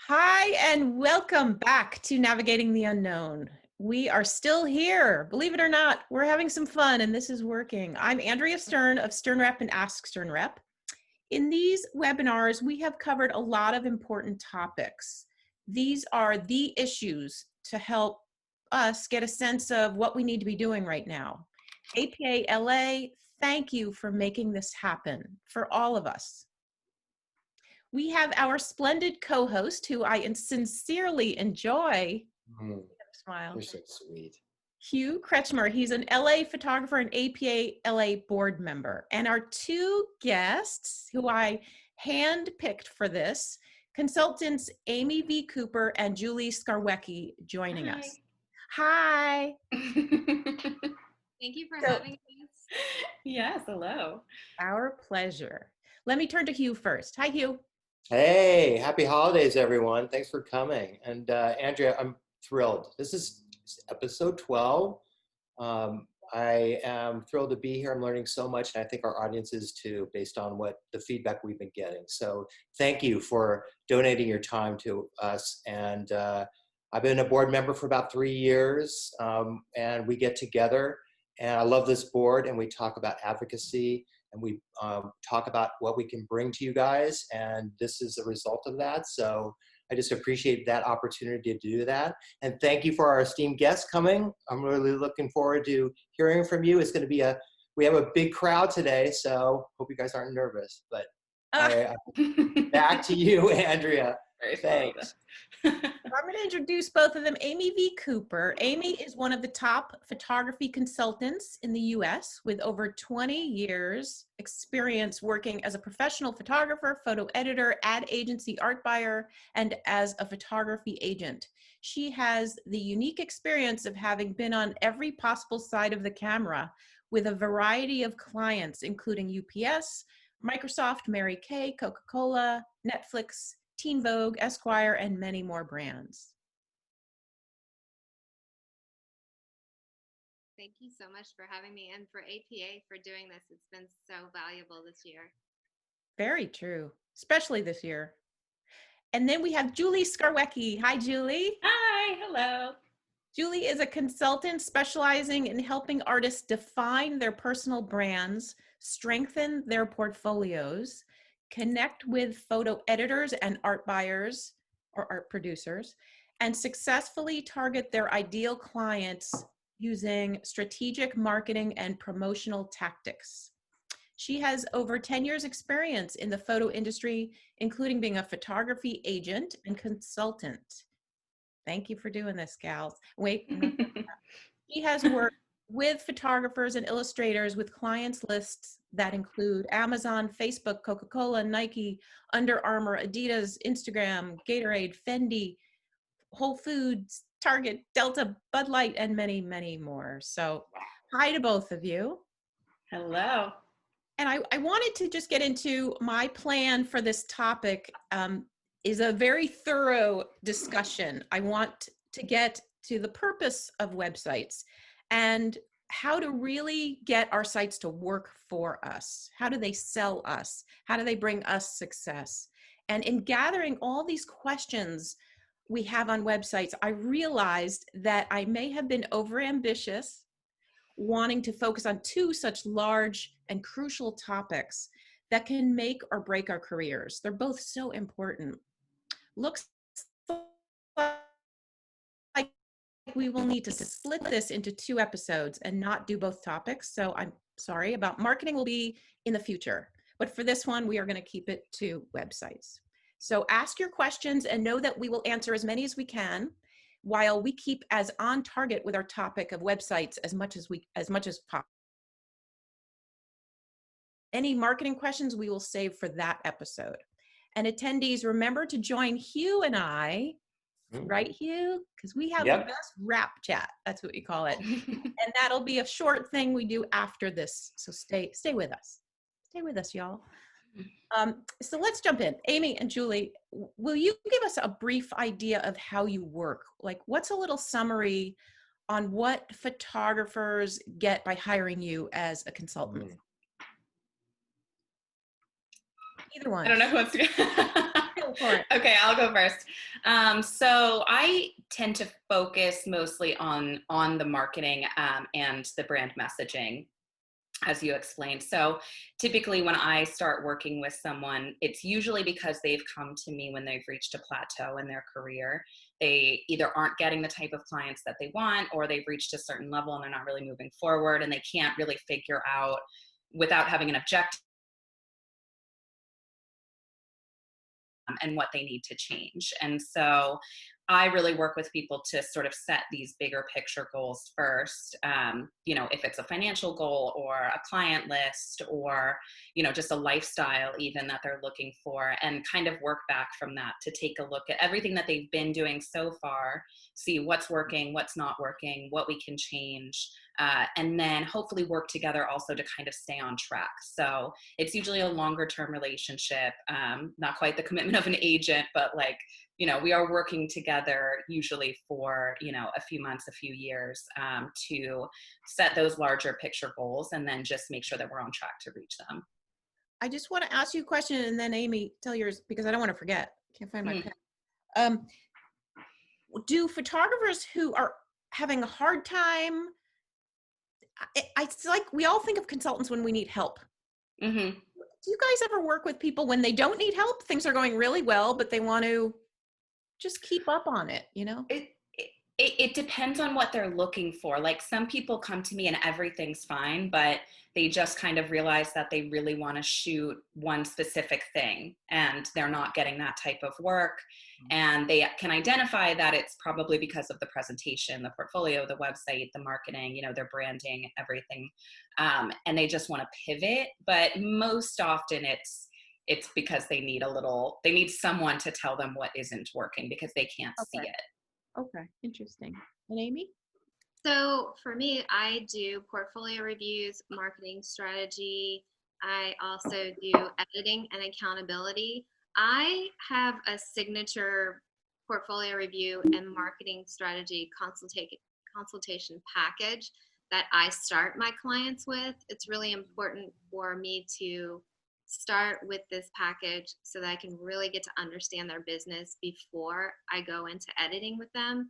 Hi, and welcome back to Navigating the Unknown. We are still here. Believe it or not, we're having some fun and this is working. I'm Andrea Stern of SternRep and AskSternRep. In these webinars, we have covered a lot of important topics. These are the issues to help us get a sense of what we need to be doing right now. APA LA, thank you for making this happen for all of us. We have our splendid co-host who I sincerely enjoy. Smile. You're so sweet. Hugh Kretschmer. He's an LA photographer and APA LA board member. And our two guests who I handpicked for this, consultants Amy V. Cooper and Julie Skarwecki joining us. Hi. Thank you for having us. Yes, hello. Our pleasure. Let me turn to Hugh first. Hi, Hugh. Hey, happy holidays, everyone. Thanks for coming. And Andrea, I'm thrilled. This is episode 12. I am thrilled to be here. I'm learning so much, and I think our audience is too, based on what the feedback we've been getting. So thank you for donating your time to us. And I've been a board member for about 3 years, and we get together, and I love this board, and we talk about advocacy, and we talk about what we can bring to you guys, and this is a result of that. So I just appreciate that opportunity to do that. And thank you for our esteemed guests coming. I'm really looking forward to hearing from you. It's going to be we have a big crowd today, so hope you guys aren't nervous. But back to you, Andrea. Thanks. I'm going to introduce both of them. Amy V. Cooper. Amy is one of the top photography consultants in the US with over 20 years experience working as a professional photographer, photo editor, ad agency, art buyer, and as a photography agent. She has the unique experience of having been on every possible side of the camera with a variety of clients, including UPS, Microsoft, Mary Kay, Coca-Cola, Netflix, Teen Vogue, Esquire, and many more brands. Thank you so much for having me and for APA for doing this. It's been so valuable this year. Very true, especially this year. And then we have Julie Skarwecki. Hi, Julie. Hi, hello. Julie is a consultant specializing in helping artists define their personal brands, strengthen their portfolios, connect with photo editors and art buyers or art producers, and successfully target their ideal clients using strategic marketing and promotional tactics. She has over 10 years experience in the photo industry, including being a photography agent and consultant. Thank you for doing this, gals. Wait, she has worked with photographers and illustrators with clients lists that include Amazon, Facebook, Coca-Cola, Nike, Under Armour, Adidas, Instagram, Gatorade, Fendi, Whole Foods, Target, Delta, Bud Light, and many, many more. So hi to both of you. Hello. And I wanted to just get into my plan for this topic is a very thorough discussion. I want to get to the purpose of websites and how to really get our sites to work for us. How do they sell us? How do they bring us success? And in gathering all these questions we have on websites, I realized that I may have been overambitious, wanting to focus on two such large and crucial topics that can make or break our careers. They're both so important. Looks like we will need to split this into 2 episodes and not do both topics. So I'm sorry about marketing will be in the future, but for this one, we are going to keep it to websites. So ask your questions and know that we will answer as many as we can while we keep as on target with our topic of websites as much as possible. Any marketing questions we will save for that episode. And attendees, remember to join Hugh and I, right, Hugh? Because we have the best rap chat. That's what we call it. And that'll be a short thing we do after this. So stay with us. Stay with us, y'all. So let's jump in. Amy and Julie, will you give us a brief idea of how you work? Like, what's a little summary on what photographers get by hiring you as a consultant? Either one. I don't know who wants to go. for it. Okay, I'll go first. So I tend to focus mostly on the marketing and the brand messaging, as you explained. So typically when I start working with someone, it's usually because they've come to me when they've reached a plateau in their career. They either aren't getting the type of clients that they want, or they've reached a certain level and they're not really moving forward, and they can't really figure out, without having an objective, and what they need to change. And so I really work with people to sort of set these bigger picture goals first. If it's a financial goal or a client list or, just a lifestyle even that they're looking for, and kind of work back from that to take a look at everything that they've been doing so far, see what's working, what's not working, what we can change, and then hopefully work together also to kind of stay on track. So it's usually a longer term relationship, not quite the commitment of an agent, but we are working together usually for, a few months, a few years, to set those larger picture goals and then just make sure that we're on track to reach them. I just want to ask you a question, and then Amy, tell yours, because I don't want to forget. Can't find my pen. Do photographers who are having a hard time, it's like we all think of consultants when we need help. Mm-hmm. Do you guys ever work with people when they don't need help? Things are going really well, but they want to just keep up on it, It depends on what they're looking for. Like, some people come to me and everything's fine, but they just kind of realize that they really want to shoot one specific thing and they're not getting that type of work. And they can identify that it's probably because of the presentation, the portfolio, the website, the marketing, their branding, everything. And they just want to pivot. But most often it's because they need someone to tell them what isn't working because they can't see it. Okay, interesting. And Amy? So for me, I do portfolio reviews, marketing strategy. I also do editing and accountability. I have a signature portfolio review and marketing strategy consultation package that I start my clients with. It's really important for me to start with this package so that I can really get to understand their business before I go into editing with them,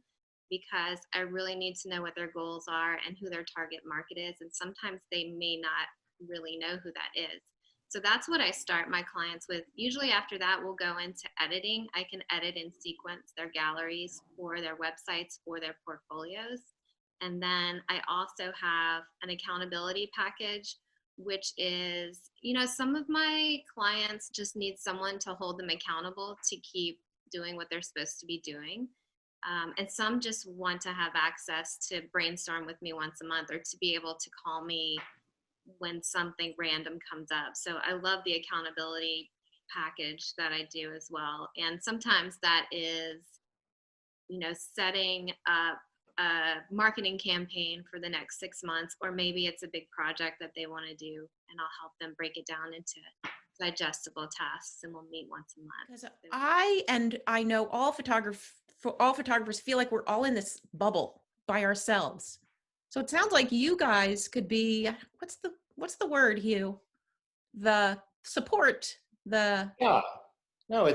because I really need to know what their goals are and who their target market is. And sometimes they may not really know who that is. So that's what I start my clients with. Usually after that, we'll go into editing. I can edit in sequence their galleries or their websites or their portfolios. And then I also have an accountability package, which is, some of my clients just need someone to hold them accountable to keep doing what they're supposed to be doing. And some just want to have access to brainstorm with me once a month, or to be able to call me when something random comes up. So I love the accountability package that I do as well. And sometimes that is, setting up a marketing campaign for the next 6 months, or maybe it's a big project that they want to do, and I'll help them break it down into digestible tasks, and we'll meet once a month. Because I know all photographers feel like we're all in this bubble by ourselves. So it sounds like you guys could be, what's the word, Hugh? The support, Yeah. No, I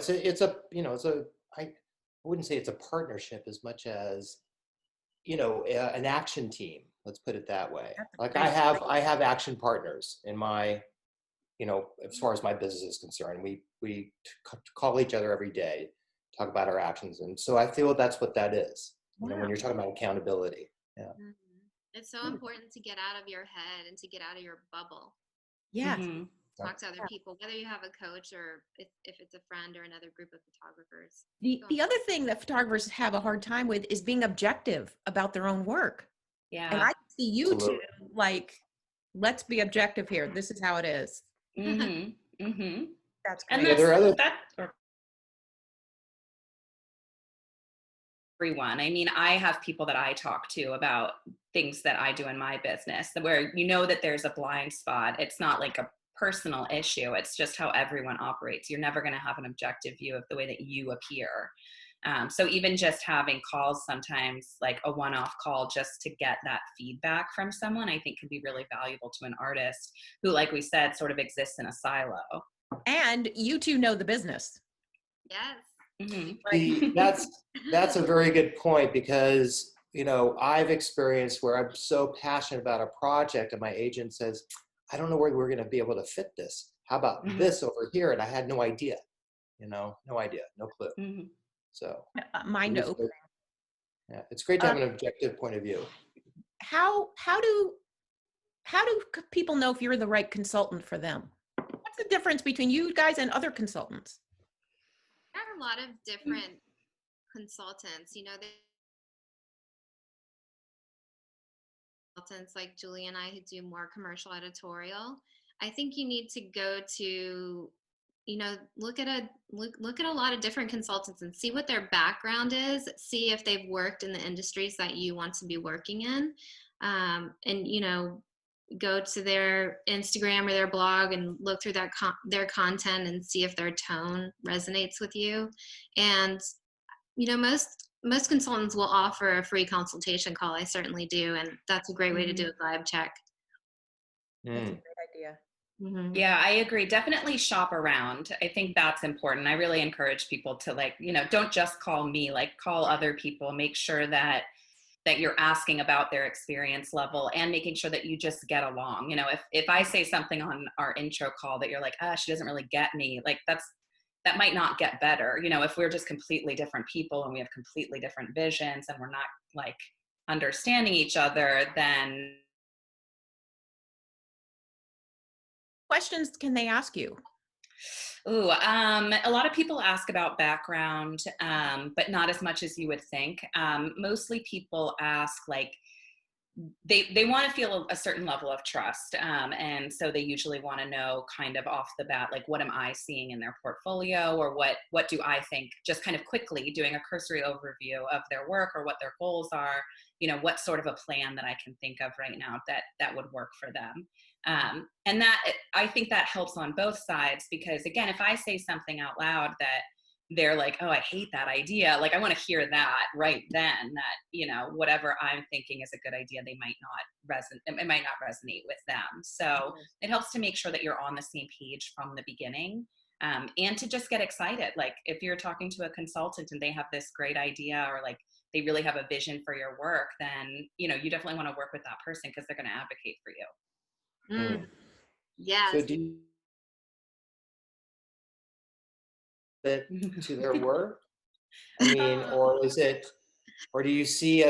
wouldn't say it's a partnership as much as, an action team. Let's put it that way. Like I have action partners in my, as far as my business is concerned. We call each other every day, talk about our actions. And so I feel that's what that is, when you're talking about accountability. Yeah. Mm-hmm. It's so important to get out of your head and to get out of your bubble. Yeah. Mm-hmm. Talk to other people, whether you have a coach or if it's a friend or another group of photographers. The other thing that photographers have a hard time with is being objective about their own work. Yeah. And I see you Absolutely. two, let's be objective here. This is how it is. Mm-hmm. Mm-hmm. That's great. And that's everyone. I mean, I have people that I talk to about things that I do in my business where that there's a blind spot. It's not like a personal issue. It's just how everyone operates. You're never going to have an objective view of the way that you appear. So even just having calls, sometimes like a one-off call just to get that feedback from someone, I think can be really valuable to an artist who, like we said, sort of exists in a silo. And you two know the business. Yes. Mhm. That's a very good point, because I've experienced where I'm so passionate about a project and my agent says, I don't know where we're going to be able to fit this. How about Mhm. this over here? And I had no idea, no idea, no clue. Mhm. So Mind it is open. great. Yeah, it's great to have an objective point of view. How do people know if you're the right consultant for them? What's the difference between you guys and other consultants? There are a lot of different consultants. They consultants like Julie and I who do more commercial editorial. I think you need to go to, look at a lot of different consultants and see what their background is. See if they've worked in the industries that you want to be working in, and go to their Instagram or their blog and look through their content and see if their tone resonates with you. And most consultants will offer a free consultation call. I certainly do, and that's a great way to do a vibe check. That's a Mm. great idea. Mm-hmm. Yeah, I agree. Definitely shop around. I think that's important. I really encourage people to don't just call me, call other people, make sure that you're asking about their experience level and making sure that you just get along. If I say something on our intro call that you're like, she doesn't really get me, that might not get better. If we're just completely different people and we have completely different visions and we're not understanding each other, then Questions can they ask you? A lot of people ask about background, but not as much as you would think. Mostly people ask they want to feel a certain level of trust, and so they usually want to know kind of off the bat, what am I seeing in their portfolio, or what do I think, just kind of quickly doing a cursory overview of their work or what their goals are, what sort of a plan that I can think of right now that would work for them. And that, I think that helps on both sides, because again, if I say something out loud that they're like, oh, I hate that idea, I want to hear that right then, that whatever I'm thinking is a good idea, it might not resonate with them. So it helps to make sure that you're on the same page from the beginning, and to just get excited. If you're talking to a consultant and they have this great idea, or they really have a vision for your work, then you definitely want to work with that person, because they're going to advocate for you. Mm. Yes. So do you fit to their work? I mean, or is it, or do you see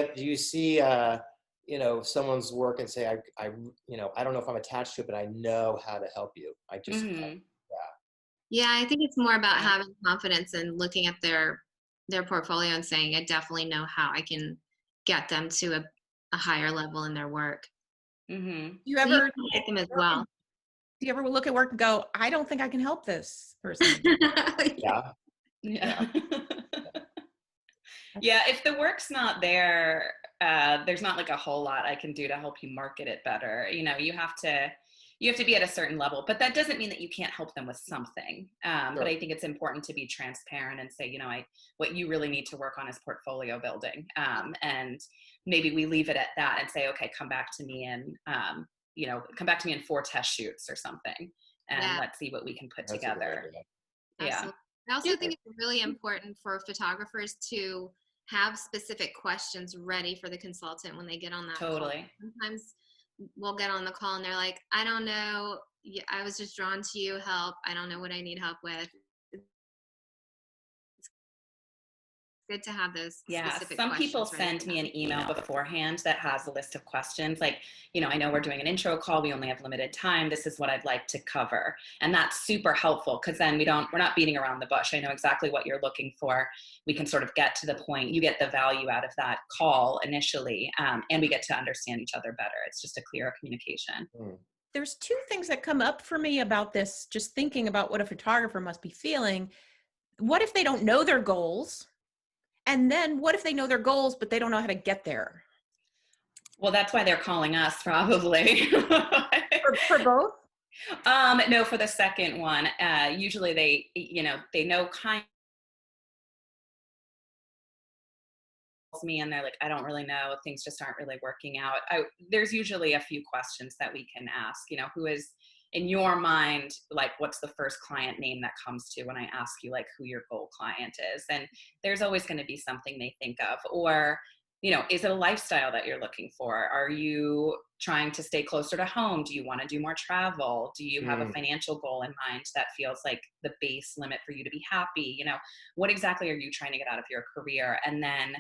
someone's work and say, I don't know if I'm attached to it, but I know how to help you. Yeah, I think it's more about Yeah. having confidence and looking at their portfolio and saying, I definitely know how I can get them to a higher level in their work. Mm-hmm. You So you ever can get them as well. do you ever look at work and go, I don't think I can help this person? Yeah. Yeah. Yeah, if the work's not there, there's not a whole lot I can do to help you market it better. You have to be at a certain level, but that doesn't mean that you can't help them with something. Sure. But I think it's important to be transparent and say, what you really need to work on is portfolio building. And maybe we leave it at that and say, okay, come back to me in 4 test shoots or something, and let's see what we can put That's a good together. idea. Yeah. Absolutely. I also think it's really important for photographers to have specific questions ready for the consultant when they get on that Totally. call. Sometimes we'll get on the call and they're like, I don't know, I was just drawn to you, help. I don't know what I need help with. It's good to have those specific some people questions ready send for me them. an email beforehand that has a list of questions, I know we're doing an intro call, we only have limited time, this is what I'd like to cover. And that's super helpful, because then we're not beating around the bush. I know exactly what you're looking for. We can sort of get to the point. You get the value out of that call initially, and we get to understand each other better. It's just a clearer communication. There's 2 things that come up for me about this, just thinking about what a photographer must be feeling. What if they don't know their goals? And then what if they know their goals, but they don't know how to get there? Well, that's why they're calling us, probably. For both? No, for the second one. Usually they know kind of me, and they're like, I don't really know, things just aren't really working out. There's usually a few questions that we can ask. in your mind, like, what's the first client name that comes to when I ask you like who your goal client is? And there's always going to be something they think of. Or, you know, is it a lifestyle that you're looking for? Are you trying to stay closer to home? Do you want to do more travel? Do you have a financial goal in mind that feels like the base limit for you to be happy? You know, what exactly are you trying to get out of your career? And then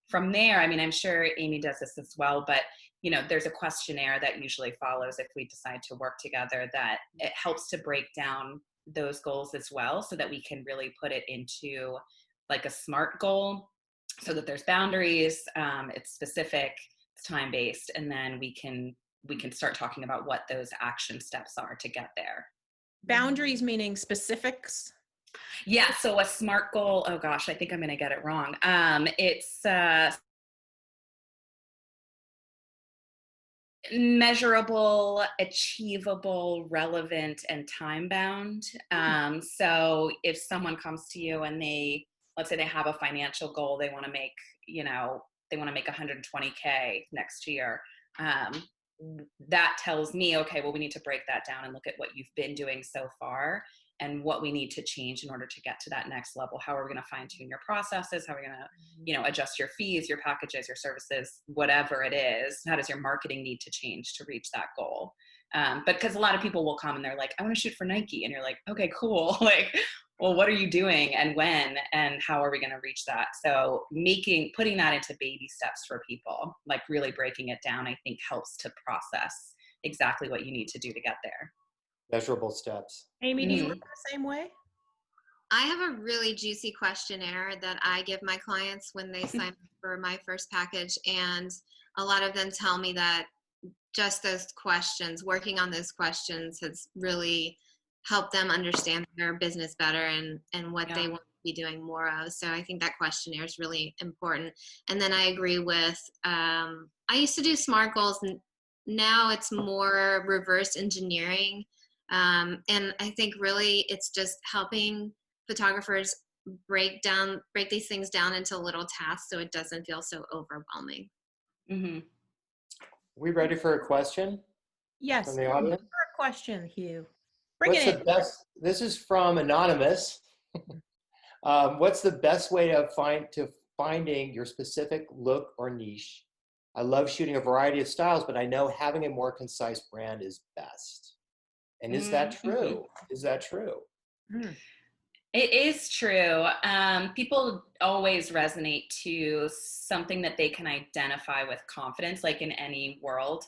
from there, I mean, I'm sure Amy does this as well, but you know, there's a questionnaire that usually follows if we decide to work together that it helps to break down those goals as well, so that we can really put it into like a SMART goal, so that there's boundaries, it's specific, it's time-based, and then we can start talking about what those action steps are to get there. Boundaries meaning specifics? Yeah, so a SMART goal, oh gosh, I think I'm going to get it wrong. It's measurable, achievable, relevant, and time-bound. So if someone comes to you and let's say they have a financial goal, they want to make, you know, they want to make 120K next year. That tells me, okay, well, we need to break that down and look at what you've been doing so far and what we need to change in order to get to that next level. How are we going to fine tune your processes? How are we going to, you know, adjust your fees, your packages, your services, whatever it is? How does your marketing need to change to reach that goal? But because a lot of people will come and they're like, I want to shoot for Nike. And you're like, okay, cool. Like, well, what are you doing and when, and how are we going to reach that? So putting that into baby steps for people, like really breaking it down, I think helps to process exactly what you need to do to get there. Measurable steps. Amy, do you work the same way? I have a really juicy questionnaire that I give my clients when they sign up for my first package. And a lot of them tell me that just those questions, working on those questions has really helped them understand their business better and what they want to be doing more of. So I think that questionnaire is really important. And then I agree with, I used to do SMART goals. Now it's more reverse engineering. And I think really it's just helping photographers break these things down into little tasks so it doesn't feel so overwhelming. Are we ready for a question? Yes. From the audience? For a question, Hugh. What's the best? This is from Anonymous. What's the best way to finding your specific look or niche? I love shooting a variety of styles, but I know having a more concise brand is best. And is that true? Is that true? It is true. People always resonate to something that they can identify with confidence, like in any world.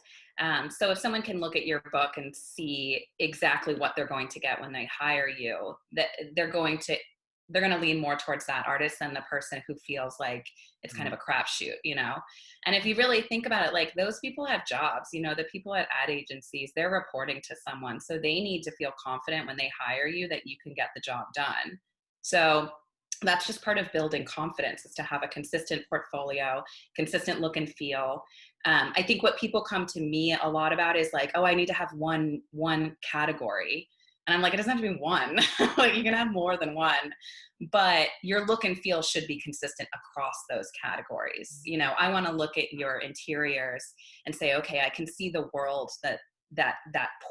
So if someone can look at your book and see exactly what they're going to get when they hire you, that they're going to lean more towards that artist than the person who feels like it's kind of a crapshoot, you know? And if you really think about it, like those people have jobs, you know, the people at ad agencies, they're reporting to someone. So they need to feel confident when they hire you that you can get the job done. So that's just part of building confidence, is to have a consistent portfolio, consistent look and feel. I think what people come to me a lot about is like, oh, I need to have one category. And I'm like, it doesn't have to be one. Like you can have more than one, but your look and feel should be consistent across those categories. You know, I want to look at your interiors and say, okay, I can see the world that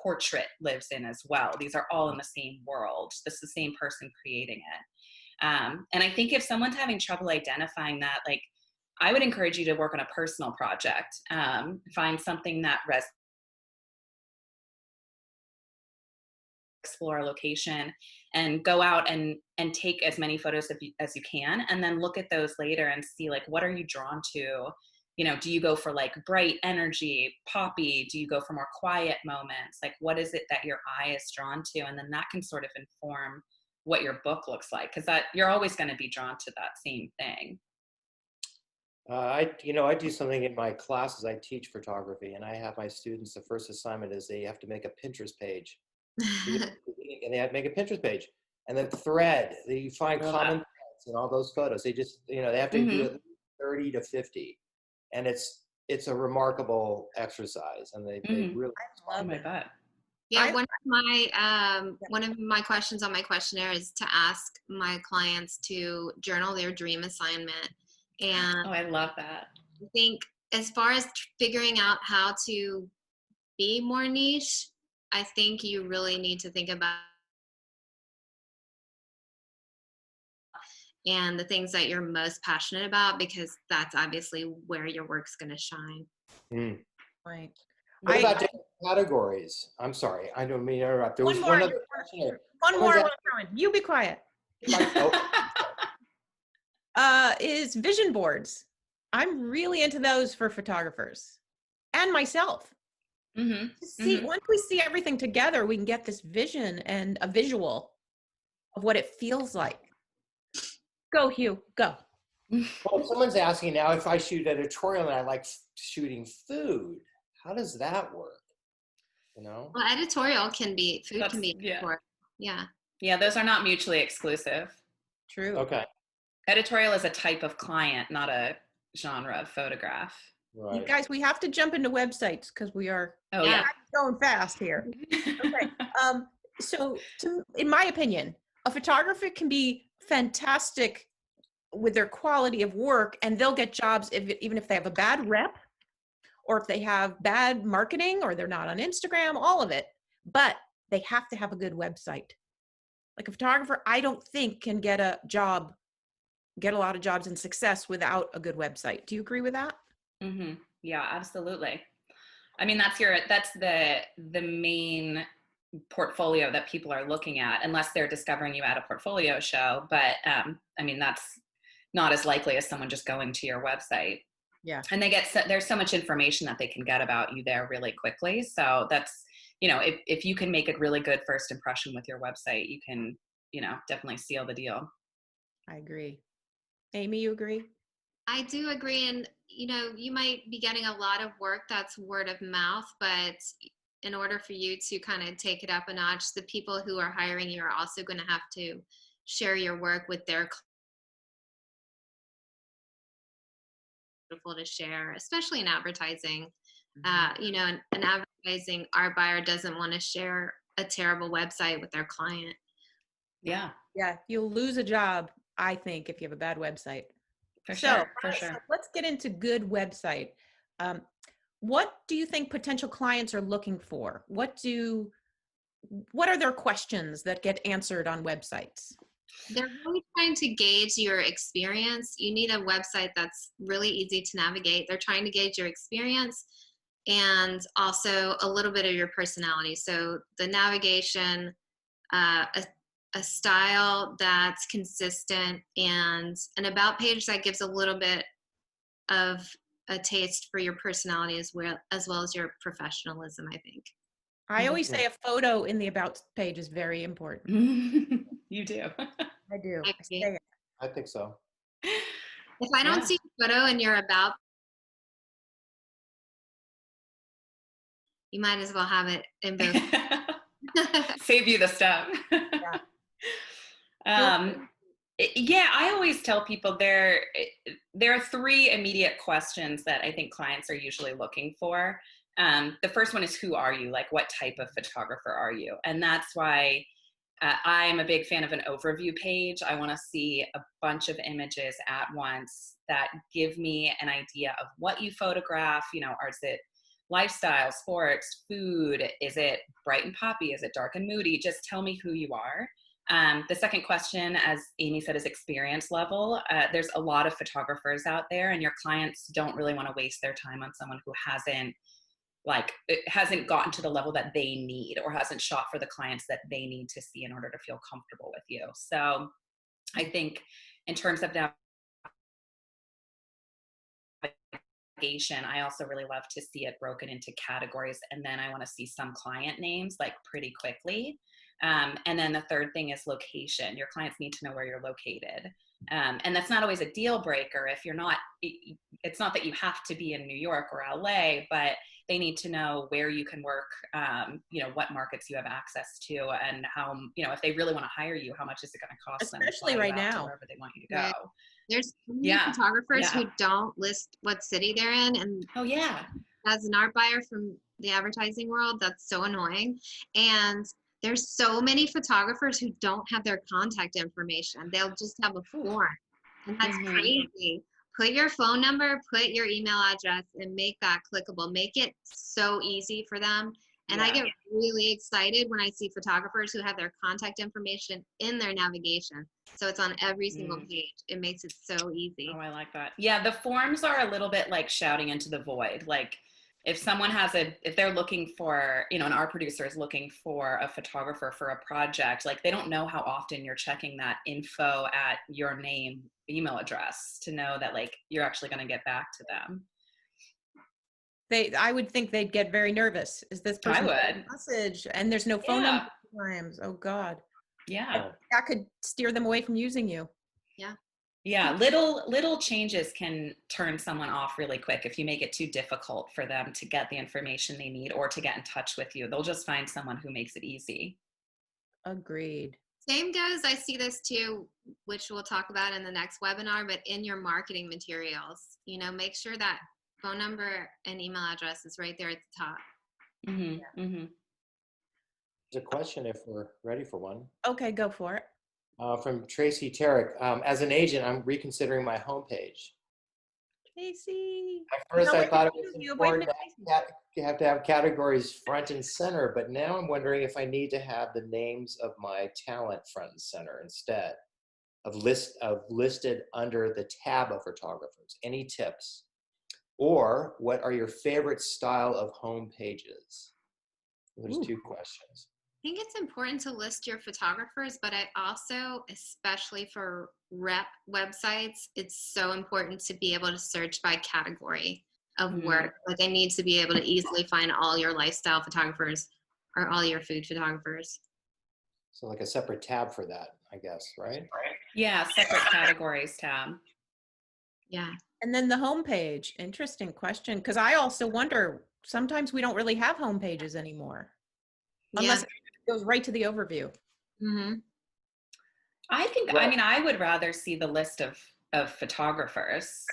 portrait lives in as well. These are all in the same world. This is the same person creating it. And I think if someone's having trouble identifying that, like, I would encourage you to work on a personal project. Find something that resonates. Explore a location and go out and take as many photos as you can, and then look at those later and see, like, what are you drawn to? You know, do you go for like bright energy, poppy? Do you go for more quiet moments? Like, what is it that your eye is drawn to? And then that can sort of inform what your book looks like, because that you're always going to be drawn to that same thing. I do something in my classes. I teach photography, and I have my students, the first assignment is they have to make a Pinterest page. And they have to make a Pinterest page, and then thread. You find common threads in all those photos. They just, they have to do it 30 to 50, and it's a remarkable exercise, and they really love it. Yeah, one of my questions on my questionnaire is to ask my clients to journal their dream assignment. And I love that. I think as far as figuring out how to be more niche, I think you really need to think about and the things that you're most passionate about, because that's obviously where your work's going to shine. Mm. Right. What about different categories? I'm sorry, I don't mean to interrupt. There was one other question here. One Someone's more. You be quiet. Is vision boards. I'm really into those for photographers and myself. See, once we see everything together, we can get this vision and a visual of what it feels like. Go, Hugh, go. Well, someone's asking now if I shoot editorial and I like shooting food, how does that work? You know? Well, editorial can be, food can be, yeah. Yeah, those are not mutually exclusive. True. Okay. Editorial is a type of client, not a genre of photograph. Right. You guys, we have to jump into websites because we are going fast here. Okay. So in my opinion, a photographer can be fantastic with their quality of work, and they'll get jobs even if they have a bad rep, or if they have bad marketing, or they're not on Instagram, all of it. But they have to have a good website. Like a photographer, I don't think can get a lot of jobs and success without a good website. Do you agree with that? Mm-hmm. Yeah, absolutely. I mean, that's the main portfolio that people are looking at, unless they're discovering you at a portfolio show. But I mean, that's not as likely as someone just going to your website. Yeah. And there's so much information that they can get about you there really quickly. So that's, if you can make a really good first impression with your website, you can, definitely seal the deal. I agree. Amy, you agree? I do agree. And, you might be getting a lot of work that's word of mouth, but in order for you to kind of take it up a notch, the people who are hiring you are also going to have to share your work with their beautiful to share, especially in advertising. In advertising, our buyer doesn't want to share a terrible website with their client. Yeah. Yeah. You'll lose a job, I think, if you have a bad website. For sure. So let's get into good website. What do you think potential clients are looking for? What are their questions that get answered on websites? They're really trying to gauge your experience. You need a website that's really easy to navigate. They're trying to gauge your experience and also a little bit of your personality. So the navigation, a style that's consistent, and an about page that gives a little bit of a taste for your personality as well as your professionalism, I think. I always say a photo in the about page is very important. You do. I do. I think so. If I don't see a photo in your about, you might as well have it in both. Save you the step. I always tell people there are three immediate questions that I think clients are usually looking for. The first one is, who are you? Like, what type of photographer are you? And that's why I'm a big fan of an overview page. I want to see a bunch of images at once that give me an idea of what you photograph. Is it lifestyle, sports, food? Is it bright and poppy? Is it dark and moody? Just tell me who you are. The second question, as Amy said, is experience level. There's a lot of photographers out there, and your clients don't really want to waste their time on someone who hasn't gotten to the level that they need, or hasn't shot for the clients that they need to see in order to feel comfortable with you. So I think in terms of navigation, I also really love to see it broken into categories. And then I want to see some client names pretty quickly. And then the third thing is location. Your clients need to know where you're located. And that's not always a deal breaker. If you're not, it's not that you have to be in New York or LA, but they need to know where you can work, what markets you have access to, and how, if they really want to hire you, how much is it going to cost them? Especially right now, wherever they want you to go. There's so many photographers who don't list what city they're in. And as an art buyer from the advertising world, that's so annoying. And there's so many photographers who don't have their contact information. They'll just have a form. And that's crazy. Put your phone number, put your email address, and make that clickable. Make it so easy for them. And I get really excited when I see photographers who have their contact information in their navigation. So it's on every single page. It makes it so easy. Oh, I like that. Yeah, the forms are a little bit like shouting into the void. Like if someone has if they're looking for, an art producer is looking for a photographer for a project, like they don't know how often you're checking that info at your name email address to know that like you're actually going to get back to them. I would think they'd get very nervous. Is this person would. message? And there's no phone number sometimes. Oh God. Yeah. That could steer them away from using you. Yeah. Yeah. Little changes can turn someone off really quick. If you make it too difficult for them to get the information they need or to get in touch with you, they'll just find someone who makes it easy. Agreed. Same goes, I see this too, which we'll talk about in the next webinar, but in your marketing materials, make sure that phone number and email address is right there at the top. Mm-hmm, mm-hmm. There's a question if we're ready for one. Okay, go for it. From Tracy Tarek. As an agent, I'm reconsidering my homepage. Tracy. At first, I thought it was important to have to have categories front and center, but now I'm wondering if I need to have the names of my talent front and center instead of listed under the tab of photographers. Any tips? Or what are your favorite style of home pages? There's two questions. I think it's important to list your photographers, but I also, especially for rep websites, it's so important to be able to search by category of work. Like I need to be able to easily find all your lifestyle photographers or all your food photographers. So like a separate tab for that, I guess, right? Yeah, separate categories tab. Yeah. And then the homepage. Interesting question. Because I also wonder, sometimes we don't really have homepages anymore. Unless it goes right to the overview. Mm-hmm. I think, I would rather see the list of photographers.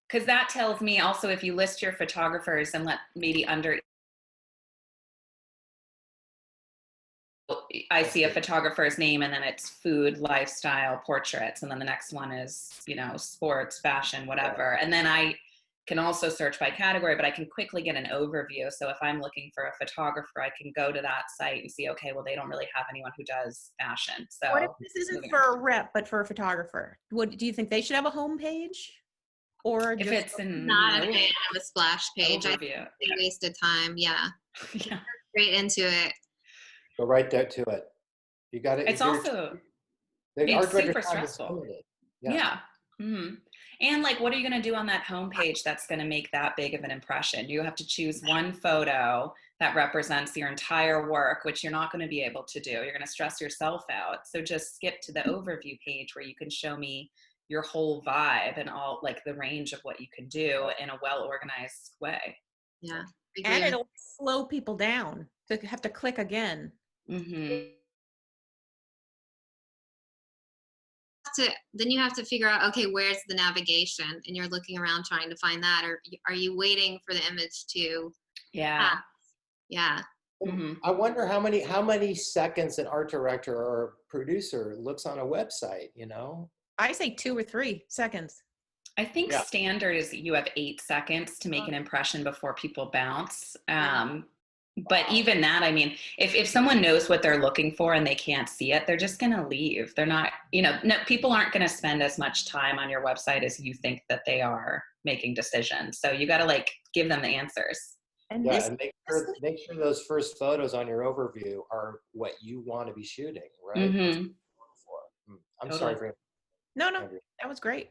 Because that tells me also if you list your photographers and maybe under, I see a photographer's name and then it's food, lifestyle, portraits. And then the next one is, sports, fashion, whatever. And then I can also search by category, but I can quickly get an overview. So if I'm looking for a photographer, I can go to that site and see, okay, well, they don't really have anyone who does fashion. So what if this isn't for a rep, but for a photographer? Do you think they should have a homepage? Or if it's not a fan of a splash page, overview. I think it's a waste of time. Yeah. Yeah. Straight into it. Go right there to it. You got it. It's also, it's super stressful. Yeah. Mm-hmm. And like, what are you going to do on that homepage that's going to make that big of an impression? You have to choose one photo that represents your entire work, which you're not going to be able to do. You're going to stress yourself out. So just skip to the overview page where you can show me your whole vibe and all like the range of what you can do in a well-organized way. Yeah. And it'll slow people down to have to click again. Mm-hmm. Then you have to figure out, okay, where's the navigation? And you're looking around trying to find that, or are you waiting for the image to pass? Yeah. Mm-hmm. I wonder how many seconds an art director or producer looks on a website, I say 2 or 3 seconds. I think standard is that you have 8 seconds to make an impression before people bounce. But even that, if someone knows what they're looking for and they can't see it, they're just going to leave. They're not, people aren't going to spend as much time on your website as you think that they are making decisions. So you got to give them the answers. And and make sure those first photos on your overview are what you want to be shooting, right? Mm-hmm. I'm sorry for No, that was great.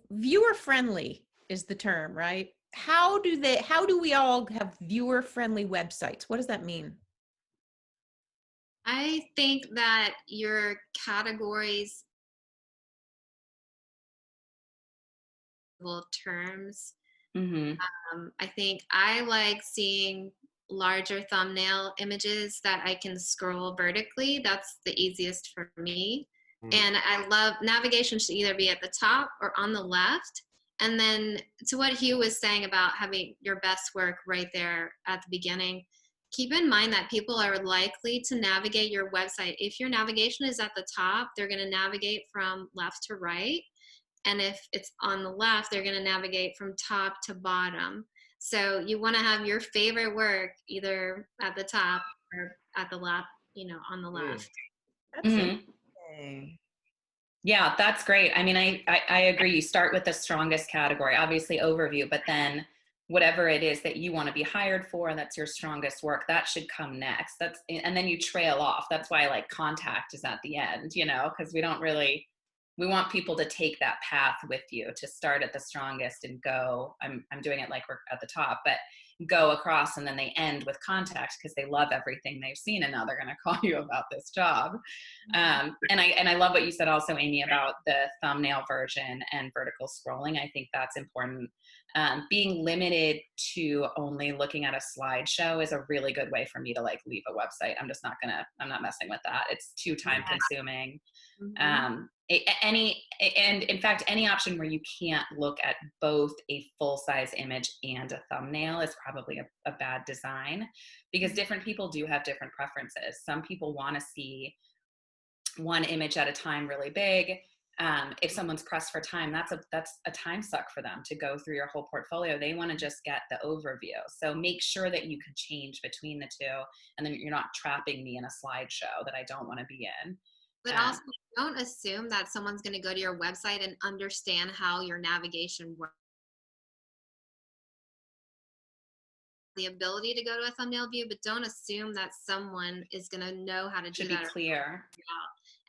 Viewer friendly is the term, right? How do we all have viewer friendly websites? What does that mean? I think that your categories terms. Mm-hmm. I think I like seeing larger thumbnail images that I can scroll vertically. That's the easiest for me. And I love navigation should either be at the top or on the left. And then to what Hugh was saying about having your best work right there at the beginning, keep in mind that people are likely to navigate your website. If your navigation is at the top, they're going to navigate from left to right. And if it's on the left, they're going to navigate from top to bottom. So you want to have your favorite work either at the top or at the left, on the left. That's interesting. Yeah, that's great. I mean, I agree. You start with the strongest category, obviously overview, but then whatever it is that you want to be hired for, that's your strongest work, that should come next. And then you trail off. That's why like contact is at the end, because we want people to take that path with you, to start at the strongest and go. I'm doing it like we're at the top, but go across, and then they end with contact because they love everything they've seen, and now they're going to call you about this job. And I love what you said also, Amy, about the thumbnail version and vertical scrolling. I think that's important. Being limited to only looking at a slideshow is a really good way for me to like leave a website. I'm not messing with that. It's too time consuming. And in fact, any option where you can't look at both a full-size image and a thumbnail is probably a bad design, because different people do have different preferences. Some people want to see one image at a time really big. If someone's pressed for time, that's a time suck for them to go through your whole portfolio. They want to just get the overview. So make sure that you can change between the two, and then you're not trapping me in a slideshow that I don't want to be in. But also, don't assume that someone's going to go to your website and understand how your navigation works. The ability to go to a thumbnail view, but don't assume that someone is going to know how to do that. Should be clear.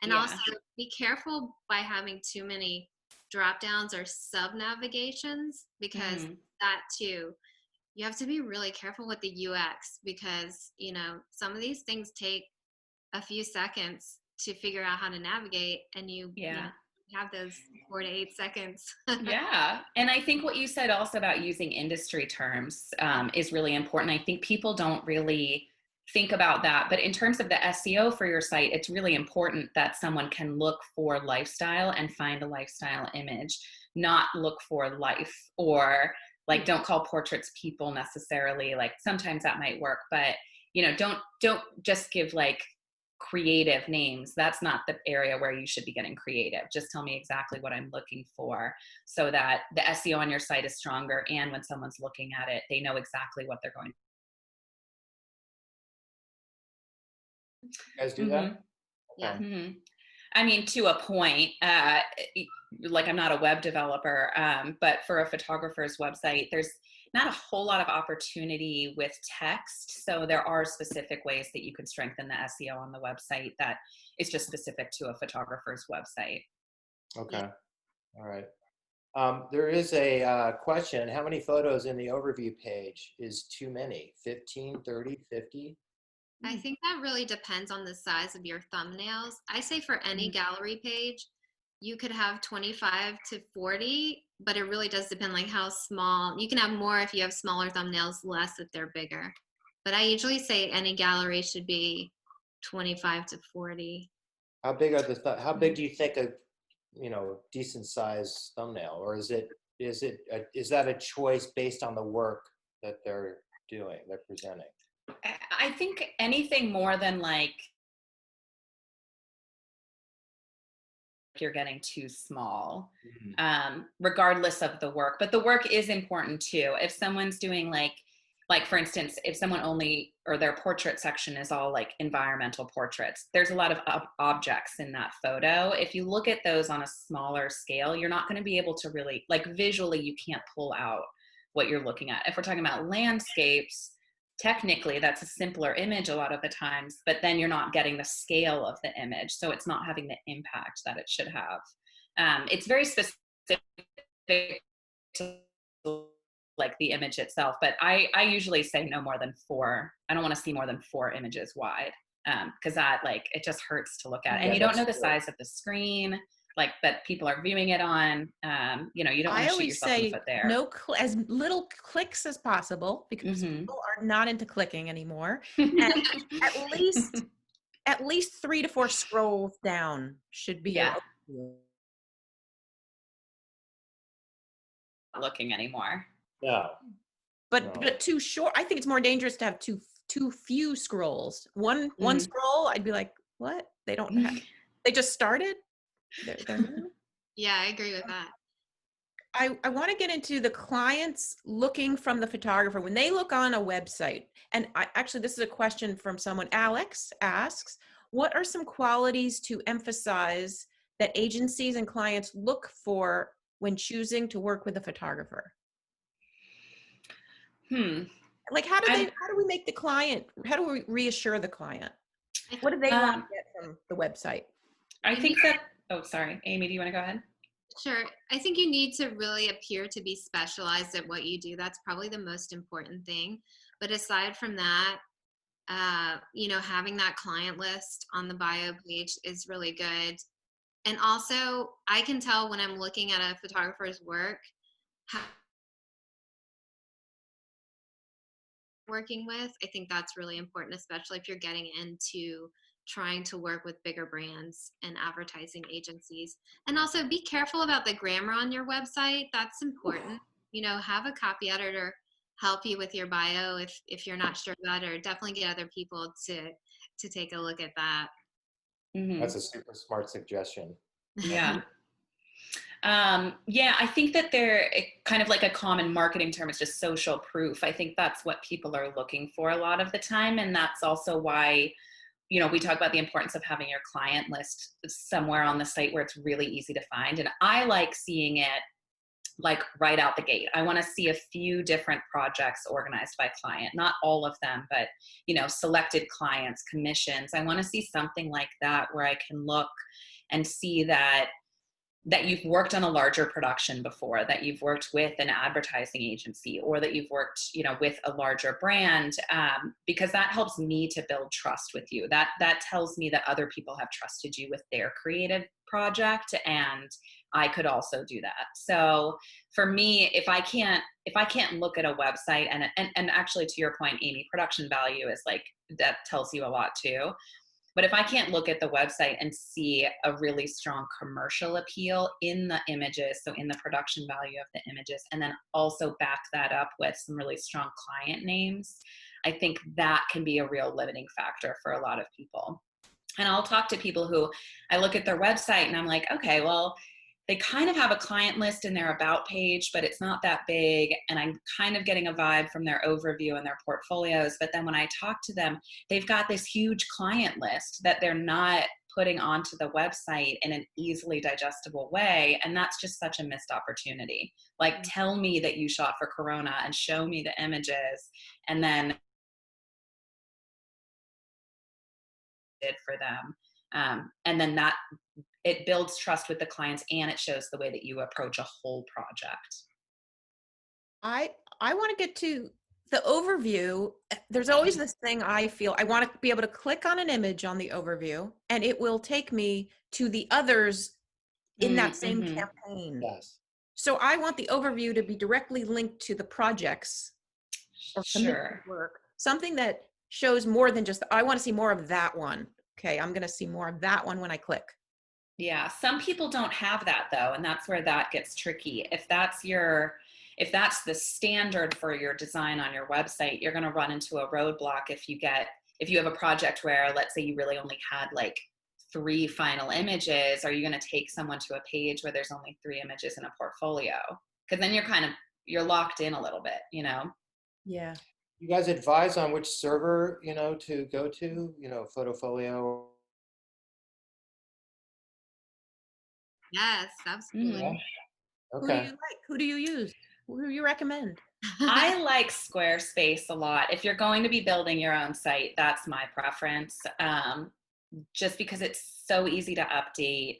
And also be careful by having too many drop downs or sub navigations, because that too, you have to be really careful with the UX, because some of these things take a few seconds to figure out how to navigate, and you have those 4 to 8 seconds. Yeah. And I think what you said also about using industry terms is really important. I think people don't really think about that, but in terms of the SEO for your site, it's really important that someone can look for lifestyle and find a lifestyle image, not look for life, or like don't call portraits people necessarily. Like sometimes that might work, but don't just give like creative names. That's not the area where you should be getting creative. Just tell me exactly what I'm looking for, so that the SEO on your site is stronger, and when someone's looking at it, they know exactly what they're going to. You guys do that? Yeah. Mm-hmm. I mean, to a point, like I'm not a web developer, but for a photographer's website, there's not a whole lot of opportunity with text. So there are specific ways that you can strengthen the SEO on the website that is just specific to a photographer's website. Okay. All right. There is a question. How many photos in the overview page is too many? 15, 30, 50? I think that really depends on the size of your thumbnails. I say for any gallery page, you could have 25 to 40, but it really does depend like how small. You can have more if you have smaller thumbnails, less if they're bigger. But I usually say any gallery should be 25 to 40. How big are how big do you think a decent size thumbnail, or is that a choice based on the work that they're presenting? I think anything more than like you're getting too small, regardless of the work. But the work is important too. If someone's doing like for instance, if someone only, or their portrait section is all like environmental portraits, there's a lot of objects in that photo. If you look at those on a smaller scale, you're not going to be able to really, like visually, you can't pull out what you're looking at. If we're talking about landscapes, technically that's a simpler image a lot of the times, but then you're not getting the scale of the image, so it's not having the impact that it should have. It's very specific to like the image itself, but I usually say no more than 4. I don't want to see more than 4 images wide, because that it just hurts to look at, and you don't know the size of the screen like that people are viewing it on. You don't want to shoot yourself in the foot there. As little clicks as possible, because people are not into clicking anymore. And at least 3 to 4 scrolls down should be your looking anymore. No. But too short. I think it's more dangerous to have too few scrolls. One scroll, I'd be like, what? They don't have, they just started? They're new? Yeah, I agree with that. I want to get into the clients looking from the photographer. When they look on a website, and actually this is a question from someone, Alex asks, what are some qualities to emphasize that agencies and clients look for when choosing to work with a photographer? Like how do we make the client, how do we reassure the client? What do they want to get from the website? I think that, oh, sorry, Amy, do you want to go ahead? Sure. I think you need to really appear to be specialized at what you do. That's probably the most important thing. But aside from that, having that client list on the bio page is really good. And also, I can tell when I'm looking at a photographer's work, how working with. I think that's really important, especially if you're getting into trying to work with bigger brands and advertising agencies. And also be careful about the grammar on your website. That's important. Have a copy editor help you with your bio if you're not sure about it, or definitely get other people to take a look at that. That's a super smart suggestion. Yeah. Yeah, I think that they're kind of like a common marketing term is just social proof. I think that's what people are looking for a lot of the time. And that's also why, we talk about the importance of having your client list somewhere on the site where it's really easy to find. And I like seeing it like right out the gate. I want to see a few different projects organized by client, not all of them, but, selected clients, commissions. I want to see something like that where I can look and see that you've worked on a larger production before, that you've worked with an advertising agency, or that you've worked, with a larger brand, because that helps me to build trust with you. That tells me that other people have trusted you with their creative project, and I could also do that. So for me, if I can't look at a website and actually to your point, Amy, production value is like, that tells you a lot too. But if I can't look at the website and see a really strong commercial appeal in the images, so in the production value of the images, and then also back that up with some really strong client names, I think that can be a real limiting factor for a lot of people. And I'll talk to people who I look at their website and I'm like, okay, well, they kind of have a client list in their about page, but it's not that big. And I'm kind of getting a vibe from their overview and their portfolios. But then when I talk to them, they've got this huge client list that they're not putting onto the website in an easily digestible way. And that's just such a missed opportunity. Like, tell me that you shot for Corona and show me the images, and then did for them. And then that it builds trust with the clients, and it shows the way that you approach a whole project. I want to get to the overview. There's always this thing I feel I want to be able to click on an image on the overview and it will take me to the others in that same campaign. Yes. So I want the overview to be directly linked to the projects or Sure. work. Something that shows more than just, I want to see more of that one. Okay, I'm going to see more of that one when I click. Yeah, some people don't have that though, and that's where that gets tricky. If that's the standard for your design on your website, you're going to run into a roadblock if you have a project where, let's say, you really only had like 3 final images. Are you going to take someone to a page where there's only 3 images in a portfolio? Because then you're locked in a little bit, Yeah. You guys advise on which server, to go to, Photofolio? Yes, absolutely. Yeah. Who do Okay. you like? Who do you use? Who do you recommend? I like Squarespace a lot. If you're going to be building your own site, that's my preference. Just because it's so easy to update.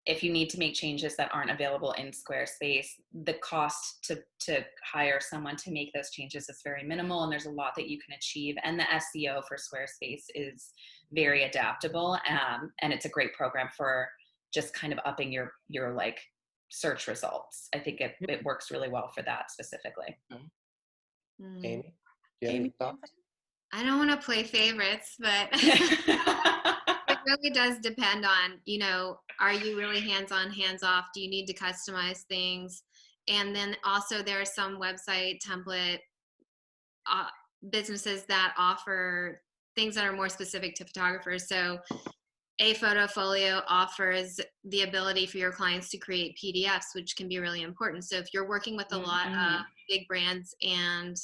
If you need to make changes that aren't available in Squarespace, the cost to hire someone to make those changes is very minimal, and there's a lot that you can achieve. And the SEO for Squarespace is very adaptable, and it's a great program for just kind of upping your like search results. I think it works really well for that specifically. Amy, do you have any thoughts? I don't want to play favorites, but it really does depend on, are you really hands-on, hands-off? Do you need to customize things? And then also there are some website template businesses that offer things that are more specific to photographers. So a photofolio offers the ability for your clients to create PDFs, which can be really important. So if you're working with a lot of big brands and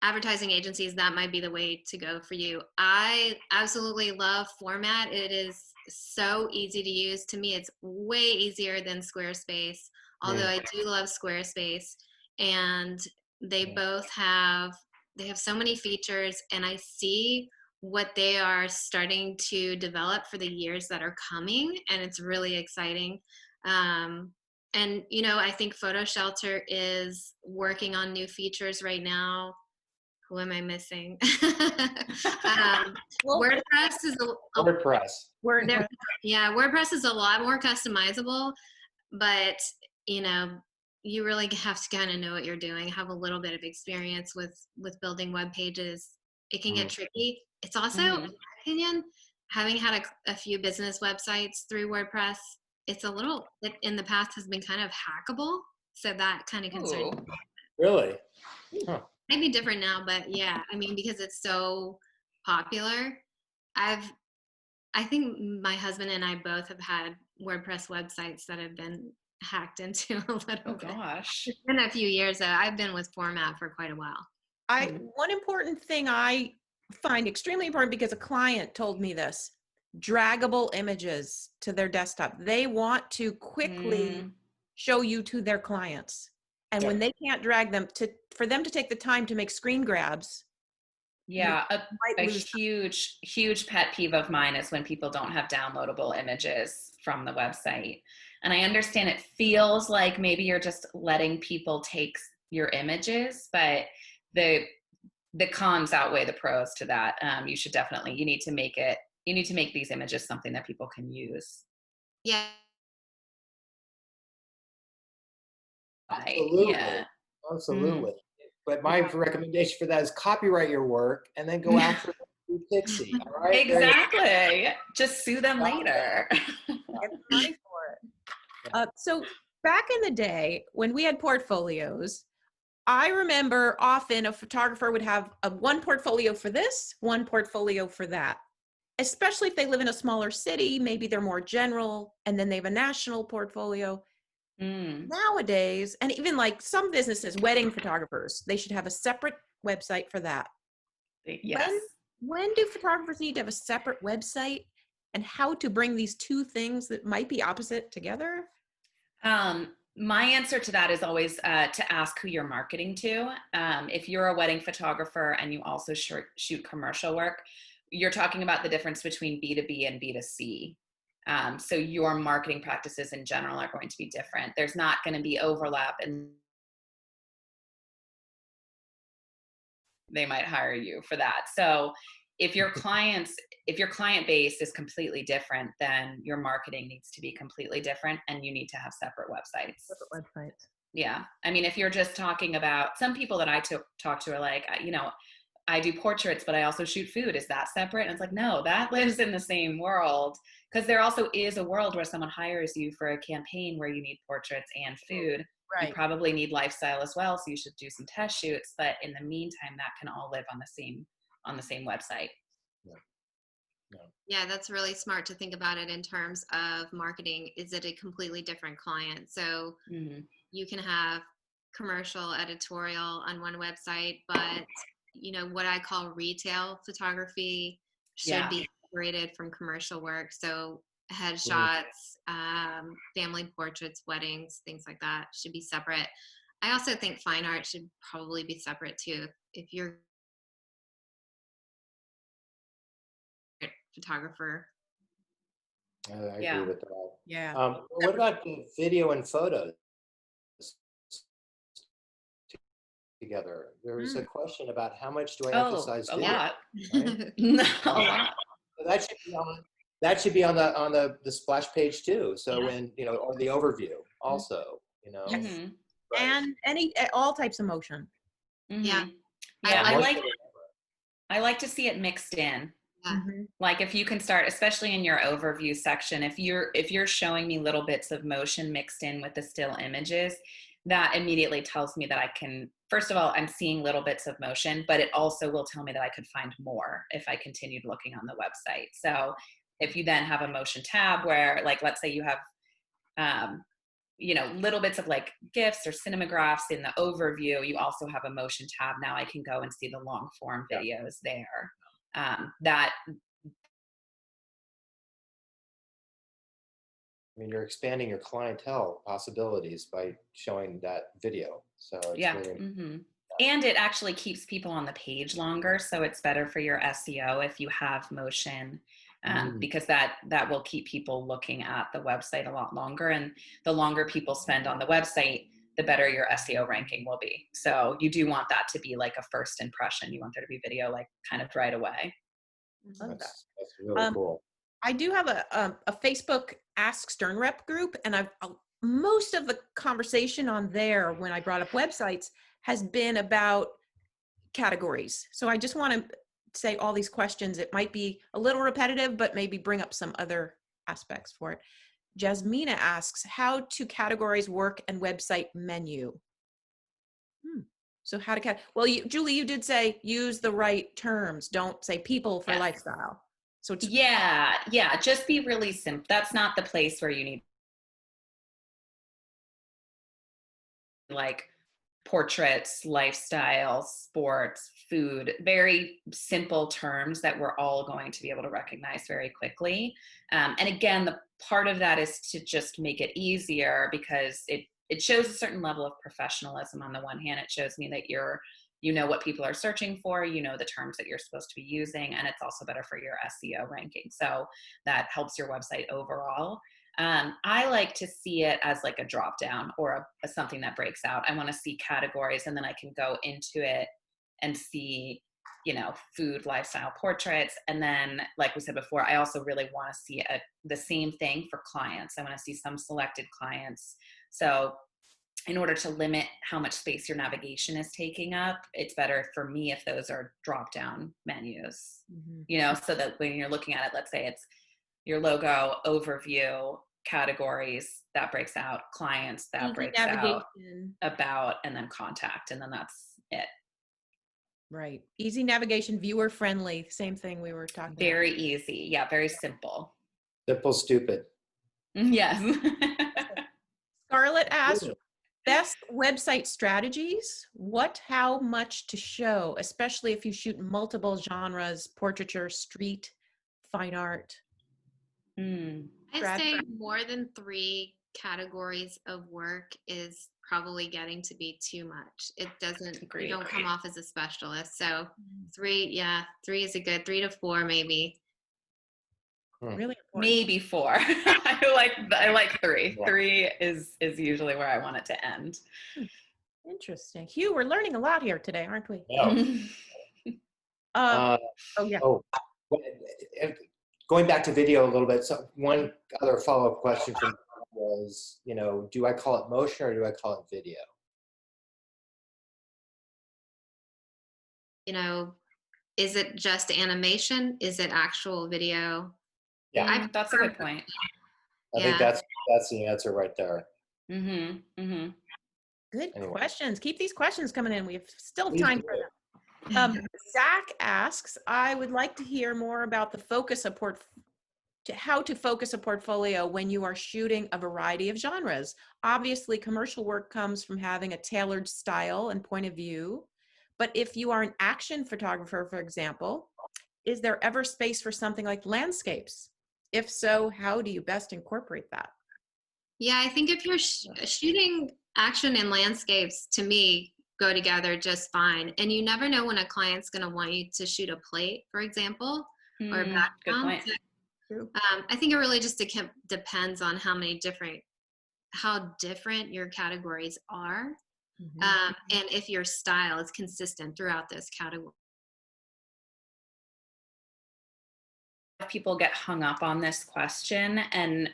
advertising agencies, that might be the way to go for you. I absolutely love format. It is so easy to use. To me, it's way easier than Squarespace, although I do love Squarespace. And they both have so many features, and I see what they are starting to develop for the years that are coming, and it's really exciting. And I think Photo Shelter is working on new features right now. Who am I missing? WordPress is WordPress is a lot more customizable, but you really have to kind of know what you're doing, have a little bit of experience with building web pages. It can get tricky. It's also, in my opinion, having had a few business websites through WordPress, it's a little, in the past has been kind of hackable. So that kind of concerns me. Really? Huh. Might be different now, but yeah, I mean, because it's so popular, I think my husband and I both have had WordPress websites that have been hacked into a little bit. Gosh. It's been a few years. I've been with Format for quite a while. One important thing I find extremely important, because a client told me this: draggable images to their desktop. They want to quickly show you to their clients. And when they can't drag them, for them to take the time to make screen grabs. Yeah, a huge pet peeve of mine is when people don't have downloadable images from the website. And I understand it feels like maybe you're just letting people take your images, but the cons outweigh the pros to that. You need to make these images something that people can use. Yeah. Absolutely. Yeah. Absolutely. But my recommendation for that is copyright your work and then go after Pixie. All right. Exactly. Just sue them later. Get money for it. So back in the day when we had portfolios, I remember often a photographer would have one portfolio for this, one portfolio for that. Especially if they live in a smaller city, maybe they're more general, and then they have a national portfolio. Nowadays, and even like some businesses, wedding photographers, they should have a separate website for that. Yes. When do photographers need to have a separate website, and how to bring these two things that might be opposite together? My answer to that is always to ask who you're marketing to. If you're a wedding photographer and you also shoot commercial work, you're talking about the difference between B2B and B2C. So your marketing practices in general are going to be different. There's not going to be overlap, and they might hire you for that. So if your client base is completely different, then your marketing needs to be completely different, and you need to have separate websites. Yeah. I mean, if you're just talking about, some people that I talk to are like, I do portraits, but I also shoot food. Is that separate? And it's like, no, that lives in the same world. Because there also is a world where someone hires you for a campaign where you need portraits and food. Right. You probably need lifestyle as well, so you should do some test shoots. But in the meantime, that can all live on the same website. Yeah, that's really smart to think about it in terms of marketing. Is it a completely different client? So you can have commercial, editorial on one website, but what I call retail photography should be separated from commercial work. So headshots, family portraits, weddings, things like that should be separate. I also think fine art should probably be separate too. If you're a photographer. I agree with that. Yeah. What about the video and photos together? There was a question about how much do I emphasize video? Lot. Right? No, a lot. That should be on the splash page too. So when or the overview also. Yes. And all types of motion. Yeah. I like to see it mixed in. Like if you can start, especially in your overview section, if you're showing me little bits of motion mixed in with the still images, that immediately tells me that I can, first of all, I'm seeing little bits of motion, but it also will tell me that I could find more if I continued looking on the website. So if you then have a motion tab where, like, let's say you have, little bits of like GIFs or cinemagraphs in the overview, you also have a motion tab. Now I can go and see the long form videos there. That I mean, you're expanding your clientele possibilities by showing that video. So it's really, And it actually keeps people on the page longer. So it's better for your SEO if you have motion, because that will keep people looking at the website a lot longer. And the longer people spend on the website, the better your SEO ranking will be. So you do want that to be like a first impression. You want there to be video like kind of right away. that's really cool. I do have a Facebook AskSternRep group, and most of the conversation on there when I brought up websites has been about categories. So I just want to say all these questions. It might be a little repetitive, but maybe bring up some other aspects for it. Jasmina asks, how to categorize work and website menu? So how to well, Julie, you did say use the right terms. Don't say people for lifestyle. So it's just be really simple. That's not the place where you need like portraits, lifestyle, sports, food, very simple terms that we're all going to be able to recognize very quickly. And again, the part of that is to just make it easier, because it shows a certain level of professionalism. On the one hand, it shows me that you know what people are searching for, you know the terms that you're supposed to be using, and it's also better for your SEO ranking. So that helps your website overall. I like to see it as like a drop down or something that breaks out. I want to see categories, and then I can go into it and see, food, lifestyle, portraits. And then, like we said before, I also really want to see the same thing for clients. I want to see some selected clients. So in order to limit how much space your navigation is taking up, it's better for me if those are drop down menus, so that when you're looking at it, let's say it's your logo, overview, categories, that breaks out, clients, that breaks out, about, and then contact, and then that's it. Right. Easy navigation, viewer friendly, same thing we were talking about. Very easy. Yeah, very simple. Simple, stupid. Yes. Scarlett asked, best website strategies, how much to show, especially if you shoot multiple genres, portraiture, street, fine art. I'd say more than 3 categories of work is probably getting to be too much. It doesn't, you don't come off as a specialist. So 3 is a good, 3 to 4 maybe. Really important. Maybe 4. I like 3. 3 is usually where I want it to end. Interesting. Hugh, we're learning a lot here today, aren't we? Going back to video a little bit. So one other follow-up question from was, do I call it motion or do I call it video? Is it just animation? Is it actual video? Yeah, that's a good point. I think that's the answer right there. Good questions. Keep these questions coming in. We have still time for them. Zach asks, I would like to hear more about how to focus a portfolio when you are shooting a variety of genres. Obviously, commercial work comes from having a tailored style and point of view. But if you are an action photographer, for example, is there ever space for something like landscapes? If so, how do you best incorporate that? Yeah, I think if you're shooting action and landscapes, to me, go together just fine. And you never know when a client's going to want you to shoot a plate, for example, or a background. Good point. I think it really just depends on how different your categories are, and if your style is consistent throughout this category. People get hung up on this question, and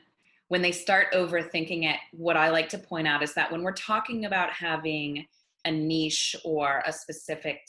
when they start overthinking it, what I like to point out is that when we're talking about having a niche or a specific,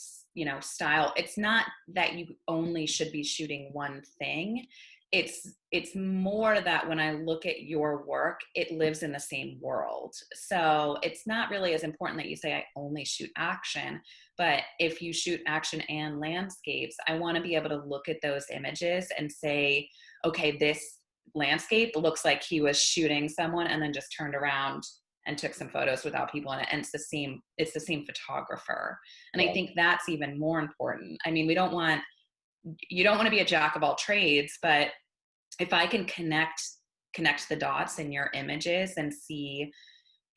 style, it's not that you only should be shooting one thing. it's more that when I look at your work, it lives in the same world. So it's not really as important that you say I only shoot action, but if you shoot action and landscapes, I want to be able to look at those images and say, okay, this landscape looks like he was shooting someone and then just turned around and took some photos without people in it, and it's the same photographer. And I think that's even more important. I mean, you don't want to be a jack of all trades, but if I can connect the dots in your images and see,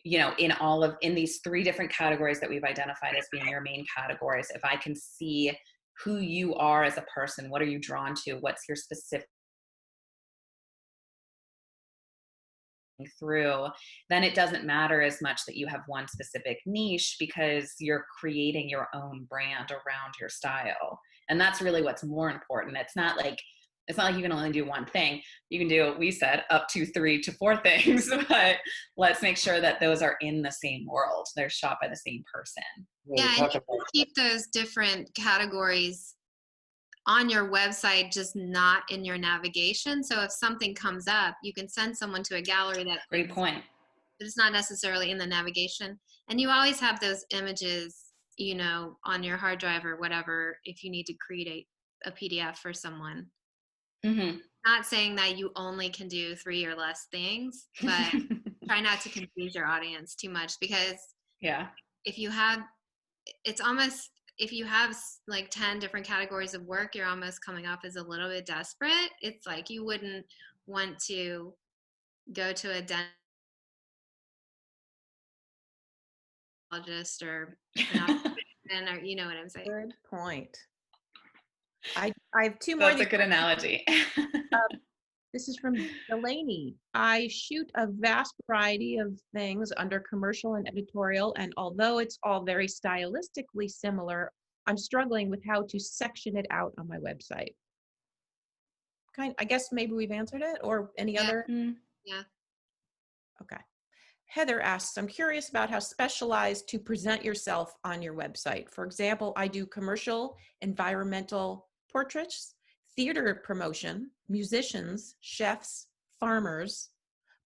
in these 3 different categories that we've identified as being your main categories, if I can see who you are as a person, what are you drawn to, what's your specific through, then it doesn't matter as much that you have one specific niche, because you're creating your own brand around your style. And that's really what's more important. It's not like you can only do one thing. You can do, we said, up to 3 to 4 things, but let's make sure that those are in the same world. They're shot by the same person. Yeah, and you can keep those different categories on your website, just not in your navigation. So if something comes up, you can send someone to a gallery that Great point. It's not necessarily in the navigation. And you always have those images, on your hard drive or whatever, if you need to create a PDF for someone. Mm-hmm. Not saying that you only can do 3 or less things, but try not to confuse your audience too much, because if you have like 10 different categories of work, you're almost coming off as a little bit desperate. It's like you wouldn't want to go to a dentist or or you know what I'm saying. Good point. I have 2 more. That's a good analogy. This is from Delaney. I shoot a vast variety of things under commercial and editorial, and although it's all very stylistically similar, I'm struggling with how to section it out on my website. I guess maybe we've answered it, or any other? Yeah. Okay. Heather asks, I'm curious about how specialized to present yourself on your website. For example, I do commercial, environmental portraits, theater promotion, musicians, chefs, farmers,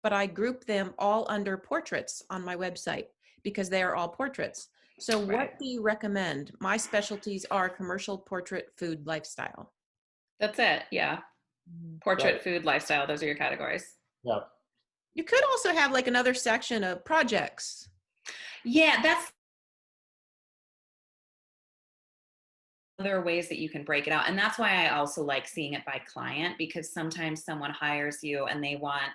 but I group them all under portraits on my website because they are all portraits. So what do you recommend? My specialties are commercial, portrait, food, lifestyle. That's it. Yeah. Portrait, food, lifestyle. Those are your categories. Yeah. You could also have like another section of projects. Yeah, that's other ways that you can break it out. And that's why I also like seeing it by client, because sometimes someone hires you and they want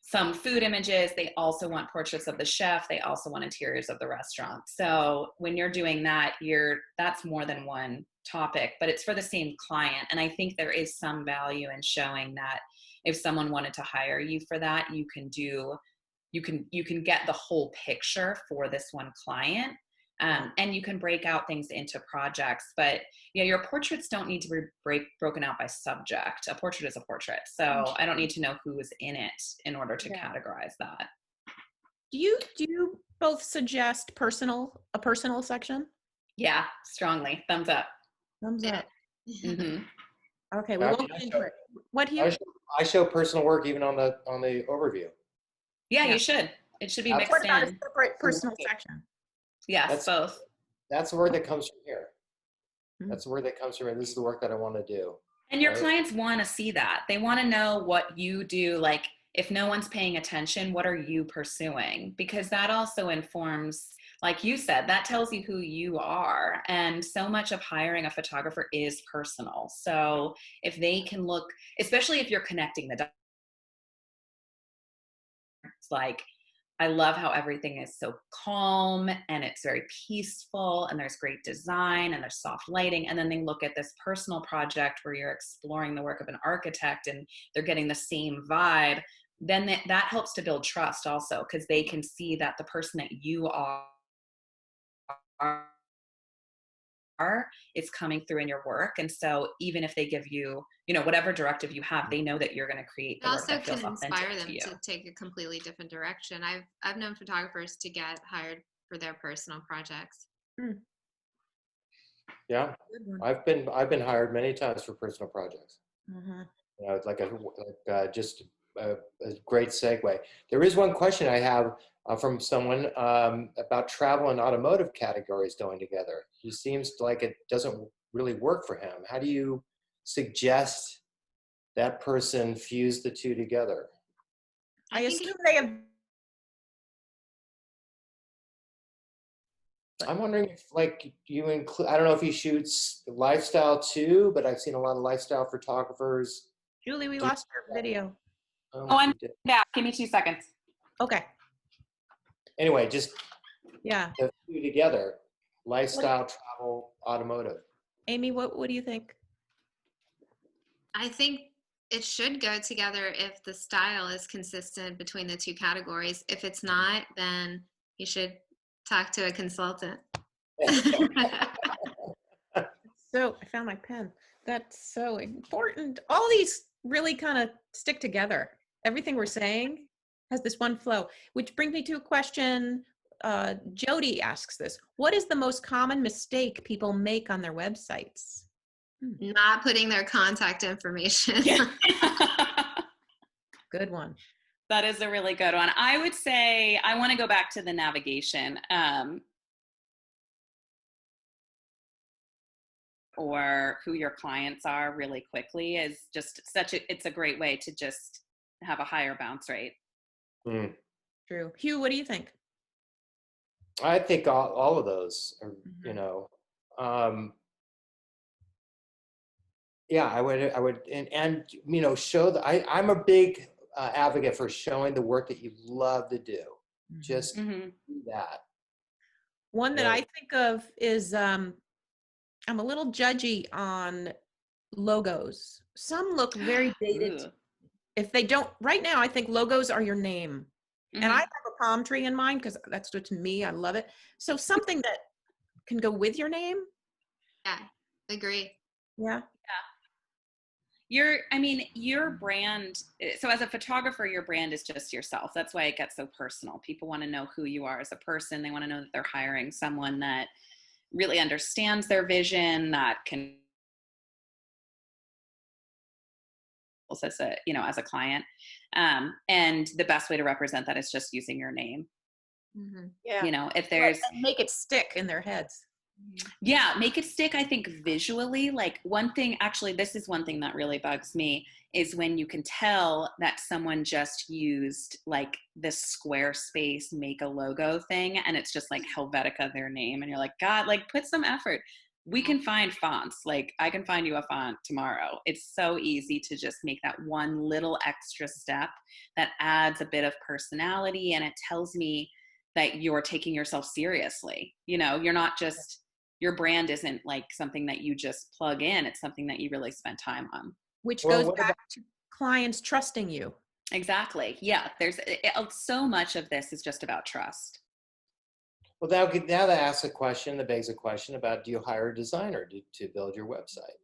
some food images. They also want portraits of the chef. They also want interiors of the restaurant. So when you're doing that, that's more than one topic, but it's for the same client. And I think there is some value in showing that if someone wanted to hire you for that, you can get the whole picture for this one client. And you can break out things into projects, but your portraits don't need to be broken out by subject. A portrait is a portrait. So I don't need to know who is in it in order to categorize that. Do you both suggest a personal section? Yeah, strongly. Thumbs up. Thumbs up. Mm-hmm. Okay, we won't get into it. What here? I show personal work even on the overview. Yeah, you should. It should be mixed What about a in. separate personal section? Yes, both. That's the word that comes from here. That's the word that comes from here. This is the work that I want to do. And your clients want to see that. They want to know what you do. Like, if no one's paying attention, what are you pursuing? Because that also informs, like you said, that tells you who you are. And so much of hiring a photographer is personal. So if they can look, especially if you're connecting the dots, like, I love how everything is so calm and it's very peaceful and there's great design and there's soft lighting. And then they look at this personal project where you're exploring the work of an architect and they're getting the same vibe. Then that helps to build trust also, because they can see that the person that you are is coming through in your work. And so even if they give you, whatever directive you have, they know that you're going to create the work that feels authentic to you. Also can inspire them to take a completely different direction. I've known photographers to get hired for their personal projects. Yeah, I've been hired many times for personal projects. You know, it's like just a great segue. There is one question I have from someone about travel and automotive categories going together. He seems like it doesn't really work for him. How do you suggest that person fuse the two together? I think assume they have. I'm wondering if, like, you include, I don't know if he shoots lifestyle too, but I've seen a lot of lifestyle photographers. Julie, we do lost your video. Oh, I'm you did. back. Give me 2 seconds. Okay. Anyway, just Yeah. the two together, lifestyle, travel, automotive. Amy, what do you think? I think it should go together if the style is consistent between the two categories. If it's not, then you should talk to a consultant. So I found my pen. That's so important. All these really kind of stick together. Everything we're saying has this one flow, which brings me to a question. Jody asks this: what is the most common mistake people make on their websites? Not putting their contact information. Good one. That is a really good one. I would say I want to go back to the navigation. Or who your clients are really quickly is just it's a great way to just have a higher bounce rate. True. Hugh, what do you think? I think all of those are, you know, yeah, I would, and you know, show that I'm a big advocate for showing the work that you love to do. Just do that. One that I think of is I'm a little judgy on logos. Some look very dated. Ooh. If they don't, right now, I think logos are your name. And I have a palm tree in mind because that's to me. I love it. So something that can go with your name. Yeah, agree. Yeah. Your brand, so as a photographer, your brand is just yourself. That's why it gets so personal. People want to know who you are as a person. They want to know that they're hiring someone that really understands their vision, that can as a, you know, as a client. And the best way to represent that is just using your name. Yeah. You know, if there's make it stick in their heads. Yeah, make it stick. I think visually, like one thing, actually, this is one thing that really bugs me is when you can tell that someone just used like this Squarespace make a logo thing and it's just like Helvetica their name and you're like, God, like put some effort. We can find fonts. Like I can find you a font tomorrow. It's so easy to just make that one little extra step that adds a bit of personality and it tells me that you're taking yourself seriously. You know, you're not just, your brand isn't like something that you just plug in. It's something that you really spend time on. Which goes back to clients trusting you. Exactly. Yeah. So much of this is just about trust. Well, now that asks a question, that begs a question about, do you hire a designer to build your website?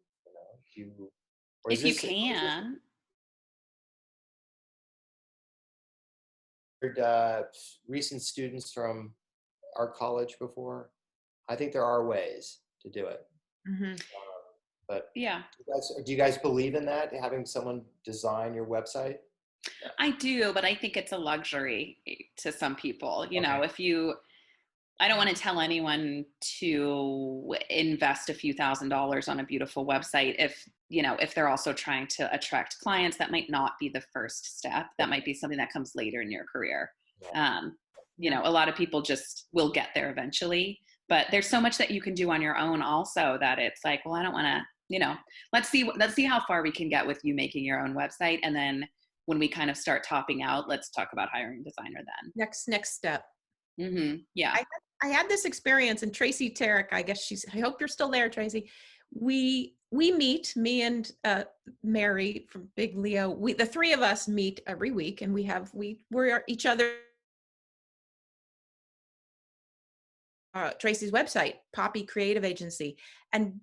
You know, if you can. Recent students from our college before. I think there are ways to do it. But yeah, do you guys believe in that, having someone design your website? I do, but I think it's a luxury to some people. You know, I don't want to tell anyone to invest a few $1,000s on a beautiful website if, you know, if they're also trying to attract clients. That might not be the first step. That might be something that comes later in your career. You know, a lot of people just will get there eventually, but there's so much that you can do on your own also that it's like, well, I don't want to, you know, let's see how far we can get with you making your own website. And then when we kind of start topping out, let's talk about hiring a designer then. Next step. Yeah. I had this experience, and Tracy Tarek, I guess I hope you're still there, Tracy. We meet, me and Mary from Big Leo, the three of us meet every week, and we're each other. Tracy's website, Poppy Creative Agency.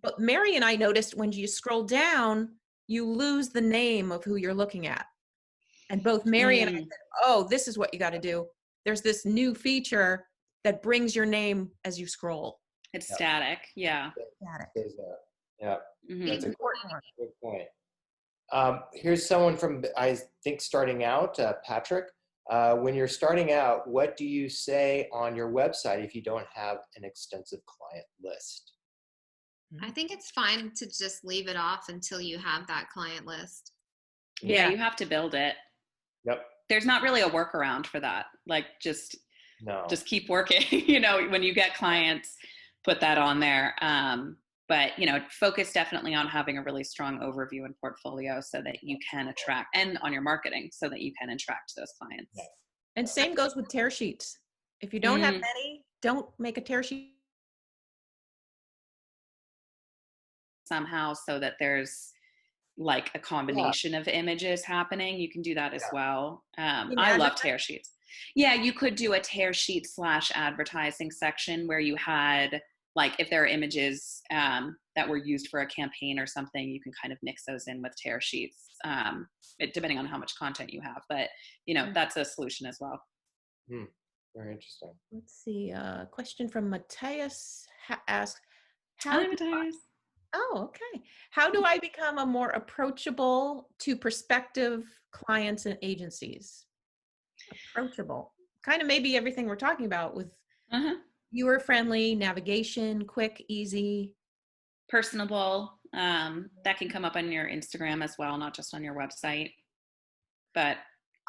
But Mary and I noticed when you scroll down, you lose the name of who you're looking at. And both Mary and I said, oh, this is what you got to do. There's this new feature that brings your name as you scroll. It's static. Yeah. Static. Yeah. It's an important one. Good point. Here's someone from, I think, starting out, Patrick. When you're starting out, what do you say on your website if you don't have an extensive client list? I think it's fine to just leave it off until you have that client list. Yeah, you have to build it. Yep. There's not really a workaround for that. Like just keep working. When you get clients, put that on there. But focus definitely on having a really strong overview and portfolio so that you can attract, and on your marketing so that you can attract those clients. Yeah. And same goes with tear sheets. If you don't have many, don't make a tear sheet. Somehow so that there's like a combination of images happening. You can do that as well. I love tear sheets. Yeah, you could do a tear sheet / advertising section where you had, like, if there are images that were used for a campaign or something, you can kind of mix those in with tear sheets, depending on how much content you have. But, that's a solution as well. Very interesting. Let's see. A question from Matthias asks, Hi, Matthias. Oh, okay. How do I become a more approachable to prospective clients and agencies? Approachable. Kind of maybe everything we're talking about with viewer friendly, navigation, quick, easy. Personable. That can come up on your Instagram as well, not just on your website. But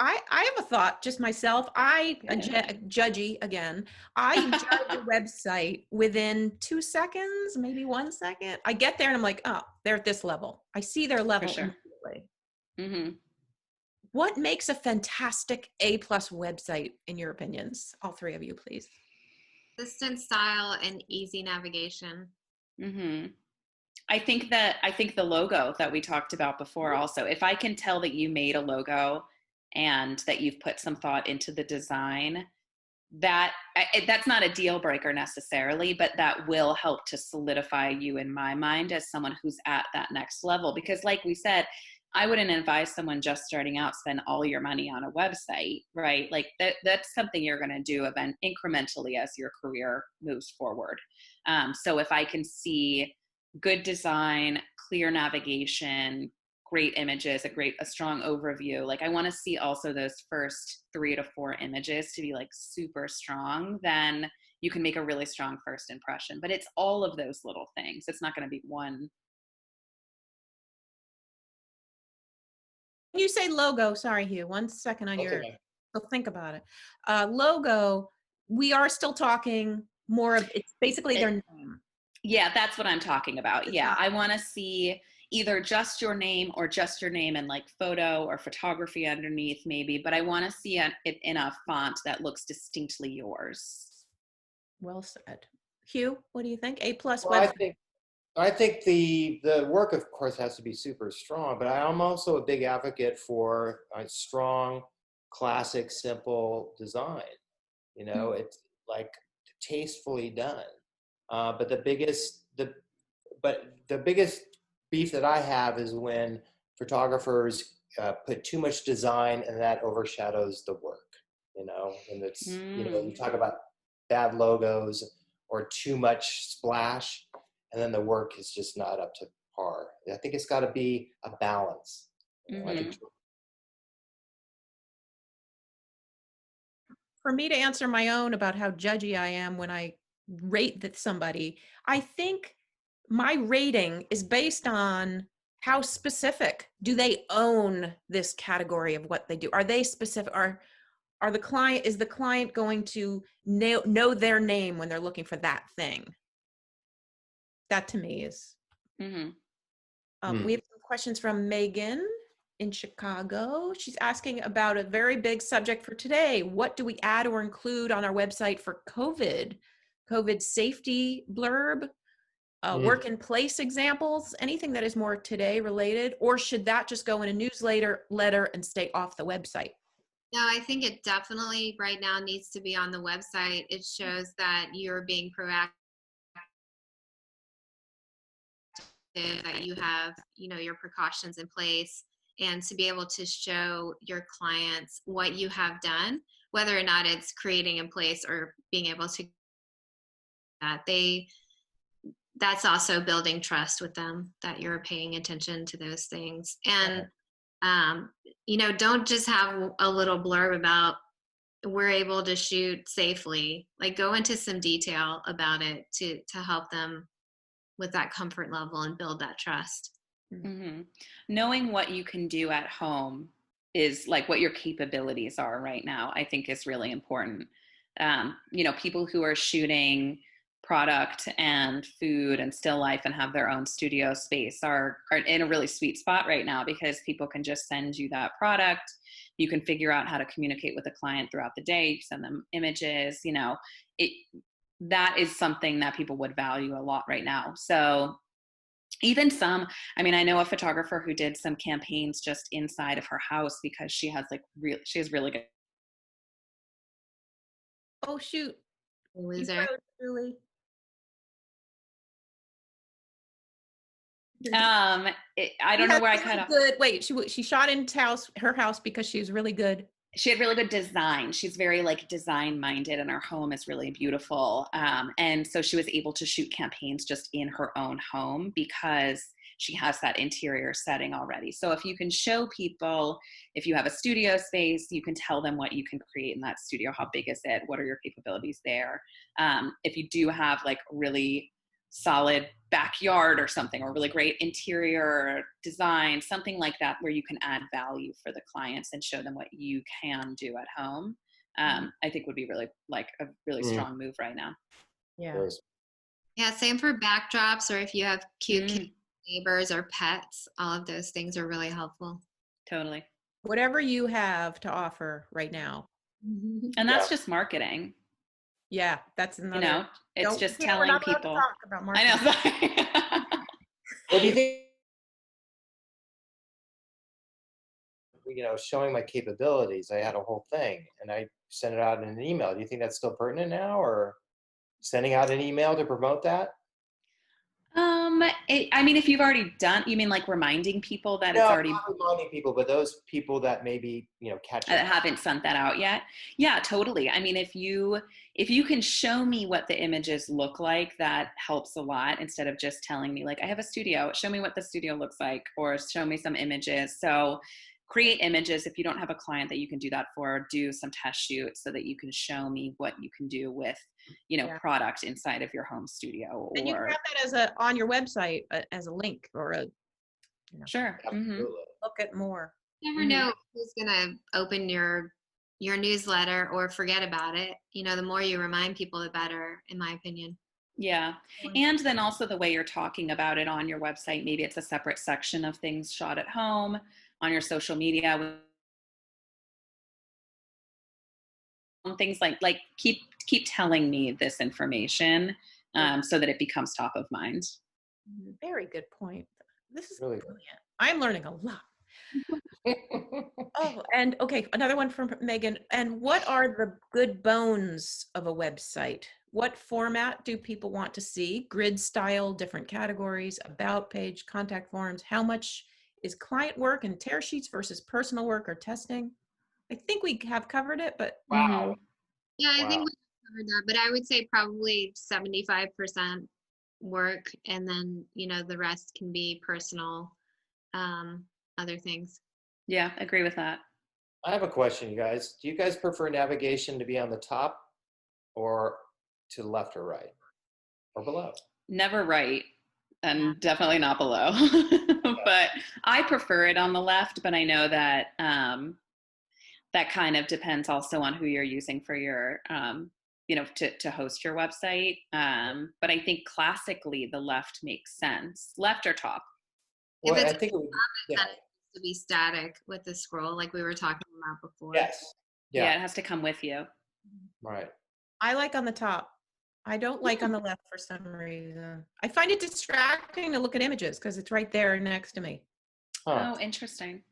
I have a thought, just myself. Judgy again. I judge a website within 2 seconds, maybe 1 second. I get there and I'm like, oh, they're at this level. I see their level immediately. What makes a fantastic A+ website, in your opinions? All three of you, please. Consistent style and easy navigation. I think the logo that we talked about before also, if I can tell that you made a logo and that you've put some thought into the design, that's not a deal breaker necessarily, but that will help to solidify you in my mind as someone who's at that next level. Because like we said, I wouldn't advise someone just starting out spend all your money on a website, right? Like that's something you're going to do incrementally as your career moves forward. So if I can see good design, clear navigation, great images, a strong overview. Like I want to see also those first 3 to 4 images to be like super strong. Then you can make a really strong first impression. But it's all of those little things. It's not going to be one. You say logo. Sorry, Hugh. 1 second on your. So think about it. Logo. We are still talking more of. It's basically their name. Yeah, that's what I'm talking about. Yeah, I want to see either just your name or just your name and like photo or photography underneath maybe, but I want to see it in a font that looks distinctly yours. Well said. Hugh, what do you think? A+ website? I think the work, of course, has to be super strong, but I'm also a big advocate for a strong, classic, simple design. It's like tastefully done. But the biggest beef that I have is when photographers put too much design and that overshadows the work. And it's you talk about bad logos or too much splash, and then the work is just not up to par. I think it's got to be a balance. For me to answer my own about how judgy I am when I rate somebody, I think my rating is based on how specific. Do they own this category of what they do? Are they specific? Is the client going to know their name when they're looking for that thing? That to me is. We have some questions from Megan in Chicago. She's asking about a very big subject for today. What do we add or include on our website for COVID safety blurb, work in place examples, anything that is more today related, or should that just go in a newsletter and stay off the website? No, I think it definitely right now needs to be on the website. It shows that you're being proactive, that you have, your precautions in place, and to be able to show your clients what you have done, whether or not it's creating in place or being able to that that's also building trust with them, that you're paying attention to those things. And, don't just have a little blurb about we're able to shoot safely. Like, go into some detail about it to help them with that comfort level and build that trust. Mm-hmm. Knowing what you can do at home is like what your capabilities are right now, I think is really important. People who are shooting product and food and still life and have their own studio space are in a really sweet spot right now, because people can just send you that product. You can figure out how to communicate with the client throughout the day, send them images, that is something that people would value a lot right now. So even I know a photographer who did some campaigns just inside of her house because she has really good. Oh, shoot. Was there? Julie. I don't know where I cut off. Good. Wait, she shot in her house because she was really good. She had really good design. She's very design minded, and her home is really beautiful. And so she was able to shoot campaigns just in her own home because she has that interior setting already. So if you can show people, if you have a studio space, you can tell them what you can create in that studio. How big is it? What are your capabilities there? If you do have really solid backyard or something, or really great interior design, something like that, where you can add value for the clients and show them what you can do at home, I think would be really a really strong move right now. Yeah. Yeah. Same for backdrops, or if you have cute neighbors or pets, all of those things are really helpful. Totally. Whatever you have to offer right now. And that's just marketing. Yeah, that's another. It's just telling people. Talk about marketing. I know. Sorry. What do you think? Showing my capabilities, I had a whole thing, and I sent it out in an email. Do you think that's still pertinent now, or sending out an email to promote that? If you've already done, you mean reminding people that it's already. Not reminding people, but those people that maybe catch it. Haven't sent that out yet. Yeah, totally. If you can show me what the images look like, that helps a lot, instead of just telling me I have a studio, show me what the studio looks like, or show me some images. So create images. If you don't have a client that you can do that for, do some test shoots so that you can show me what you can do with product inside of your home studio. And you can have that on your website as a link, or a sure. Mm-hmm. Look at more. You never know who's gonna open your newsletter or forget about it. The more you remind people, the better, in my opinion. Yeah. And then also the way you're talking about it on your website, maybe it's a separate section of things shot at home. On your social media, things like keep telling me this information, so that it becomes top of mind. Very good point. This is really brilliant. I'm learning a lot. Oh, and okay, another one from Megan. And what are the good bones of a website? What format do people want to see? Grid style, different categories, about page, contact forms. How much is client work and tear sheets versus personal work or testing? I think we have covered it, but wow. Yeah, I think we covered that, but I would say probably 75% work, and then the rest can be personal, other things. Yeah, agree with that. I have a question, you guys. Do you guys prefer navigation to be on the top, or to the left or right, or below? Never right, and definitely not below. But I prefer it on the left, but I know that that kind of depends also on who you're using for your to host your website. But I think classically the left makes sense. Left or top? Well, If I it's think it would, it needs to be static with the scroll, like we were talking about before. yes. Yeah, it has to come with you. Right. I like on the top. I don't like on the left for some reason. I find it distracting to look at images because it's right there next to me. Oh, interesting.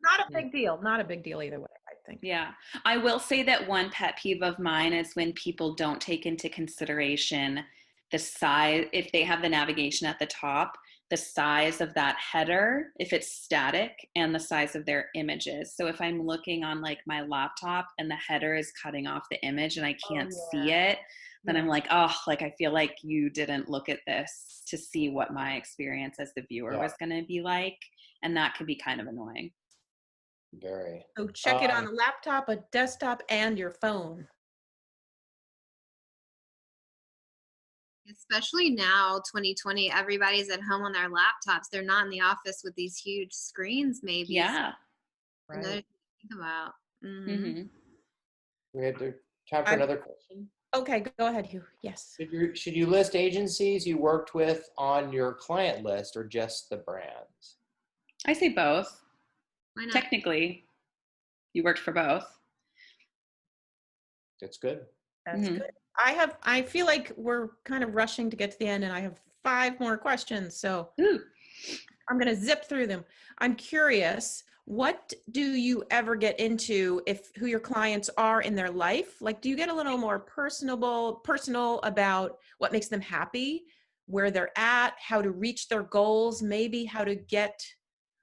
Not a big deal. Not a big deal either way, I think. Yeah. I will say that one pet peeve of mine is when people don't take into consideration the size. If they have the navigation at the top, the size of that header, if it's static, and the size of their images. So if I'm looking on like my laptop and the header is cutting off the image and I can't see it, then I'm like, oh, like I feel like you didn't look at this to see what my experience as the viewer was going to be like. And that can be kind of annoying. Very. So check it on a laptop, a desktop, and your phone. Especially now, 2020, everybody's at home on their laptops. They're not in the office with these huge screens, maybe. Yeah. So another thing to think about. We had time for another question. Okay, go ahead, Hugh. Yes. Should you list agencies you worked with on your client list or just the brands? I say both. Why not? Technically, you worked for both. That's good. That's good. I feel like we're kind of rushing to get to the end, and I have 5 more questions. So I'm going to zip through them. I'm curious, what do you ever get into who your clients are in their life? Like, do you get a little more personal about what makes them happy, where they're at, how to reach their goals, maybe how to get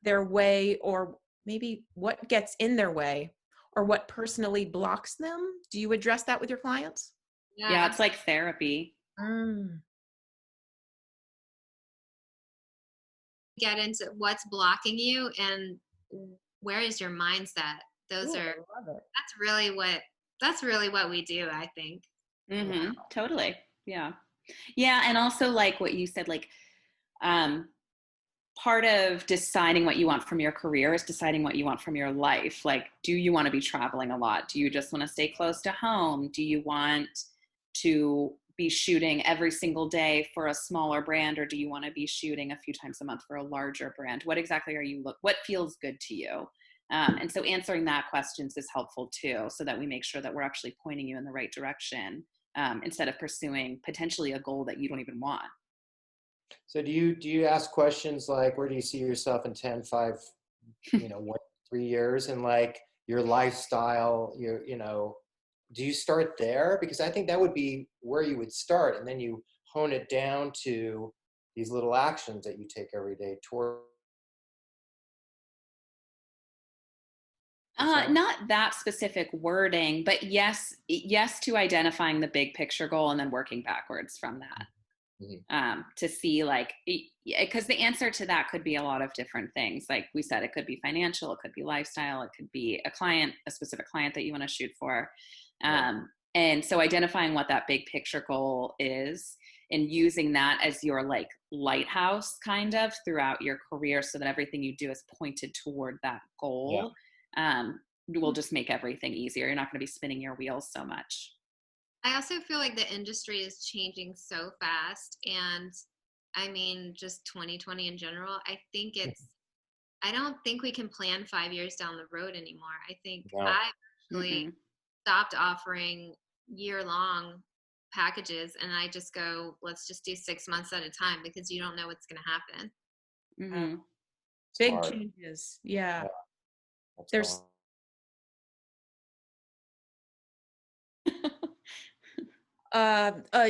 their way, or maybe what gets in their way, or what personally blocks them? Do you address that with your clients? Yeah, it's like therapy. Get into what's blocking you and where is your mindset. That's really what we do, I think. Totally. Yeah. And also like what you said, like part of deciding what you want from your career is deciding what you want from your life. Like, do you want to be traveling a lot? Do you just want to stay close to home? Do you want to be shooting every single day for a smaller brand, or do you want to be shooting a few times a month for a larger brand? What exactly what feels good to you? And so answering that questions is helpful too, so that we make sure that we're actually pointing you in the right direction, instead of pursuing potentially a goal that you don't even want. So do you ask questions like, where do you see yourself in 10, 5, 1, 3 years, and like your lifestyle, do you start there? Because I think that would be where you would start, and then you hone it down to these little actions that you take every day toward. Not that specific wording, but yes to identifying the big picture goal and then working backwards from that. To see like, because the answer to that could be a lot of different things. Like we said, it could be financial, it could be lifestyle, it could be a specific client that you want to shoot for. And so identifying what that big picture goal is and using that as your like lighthouse kind of throughout your career, so that everything you do is pointed toward that goal, will just make everything easier. You're not going to be spinning your wheels so much. I also feel like the industry is changing so fast, and I mean, just 2020 in general, I don't think we can plan 5 years down the road anymore. I think I actually stopped offering year-long packages, and I just go, let's just do 6 months at a time, because you don't know what's going to happen. Big changes. Yeah. There's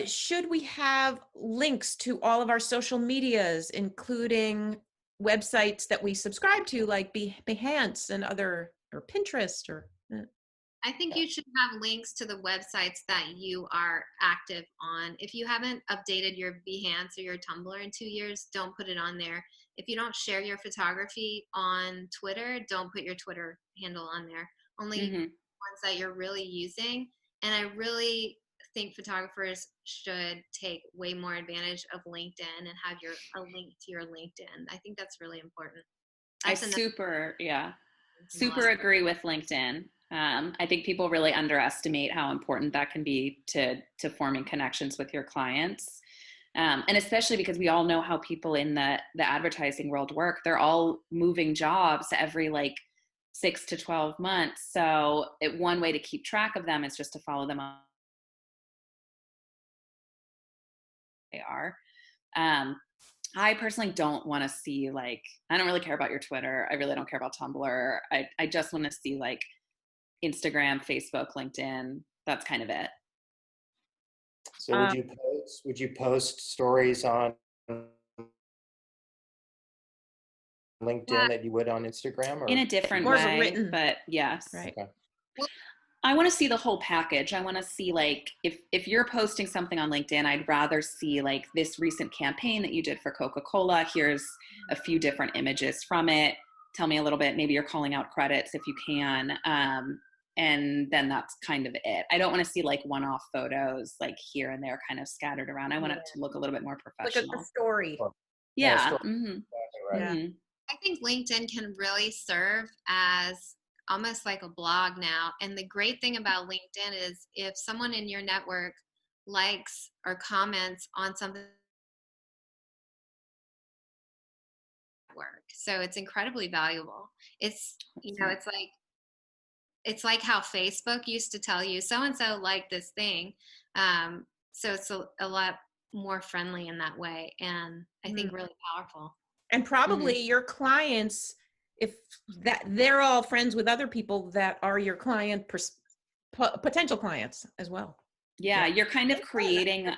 should we have links to all of our social medias, including websites that we subscribe to, like Behance and other, or Pinterest, or? I think you should have links to the websites that you are active on. If you haven't updated your Behance or your Tumblr in 2 years, don't put it on there. If you don't share your photography on Twitter, don't put your Twitter handle on there. Only ones that you're really using. And I really think photographers should take way more advantage of LinkedIn and have a link to your LinkedIn. I think that's really important. I super agree with LinkedIn. I think people really underestimate how important that can be to forming connections with your clients. And especially because we all know how people in the advertising world work. They're all moving jobs every like 6 to 12 months. So one way to keep track of them is just to follow them on. They are. I personally don't want to see I don't really care about your Twitter. I really don't care about Tumblr. I just want to see Instagram, Facebook, LinkedIn. That's kind of it. So would you post stories on LinkedIn that you would on Instagram? Or in a different More of a way, written, but yes. right? Okay. I want to see the whole package. I want to see, like, if you're posting something on LinkedIn, I'd rather see like this recent campaign that you did for Coca-Cola. Here's a few different images from it. Tell me a little bit. Maybe you're calling out credits if you can. And then that's kind of it. I don't want to see like one-off photos like here and there kind of scattered around. I want it to look a little bit more Look professional. at the story. Yeah. story. Mm-hmm. Exactly right. Yeah. Mm-hmm. I think LinkedIn can really serve as almost like a blog now. And the great thing about LinkedIn is if someone in your network likes or comments on something work. So it's incredibly valuable. It's, you know, it's like how Facebook used to tell you so and so liked this thing. So it's a lot more friendly in that way, and I think really powerful. And probably your clients, if that they're all friends with other people that are your client, potential clients as well. Yeah, you're kind of creating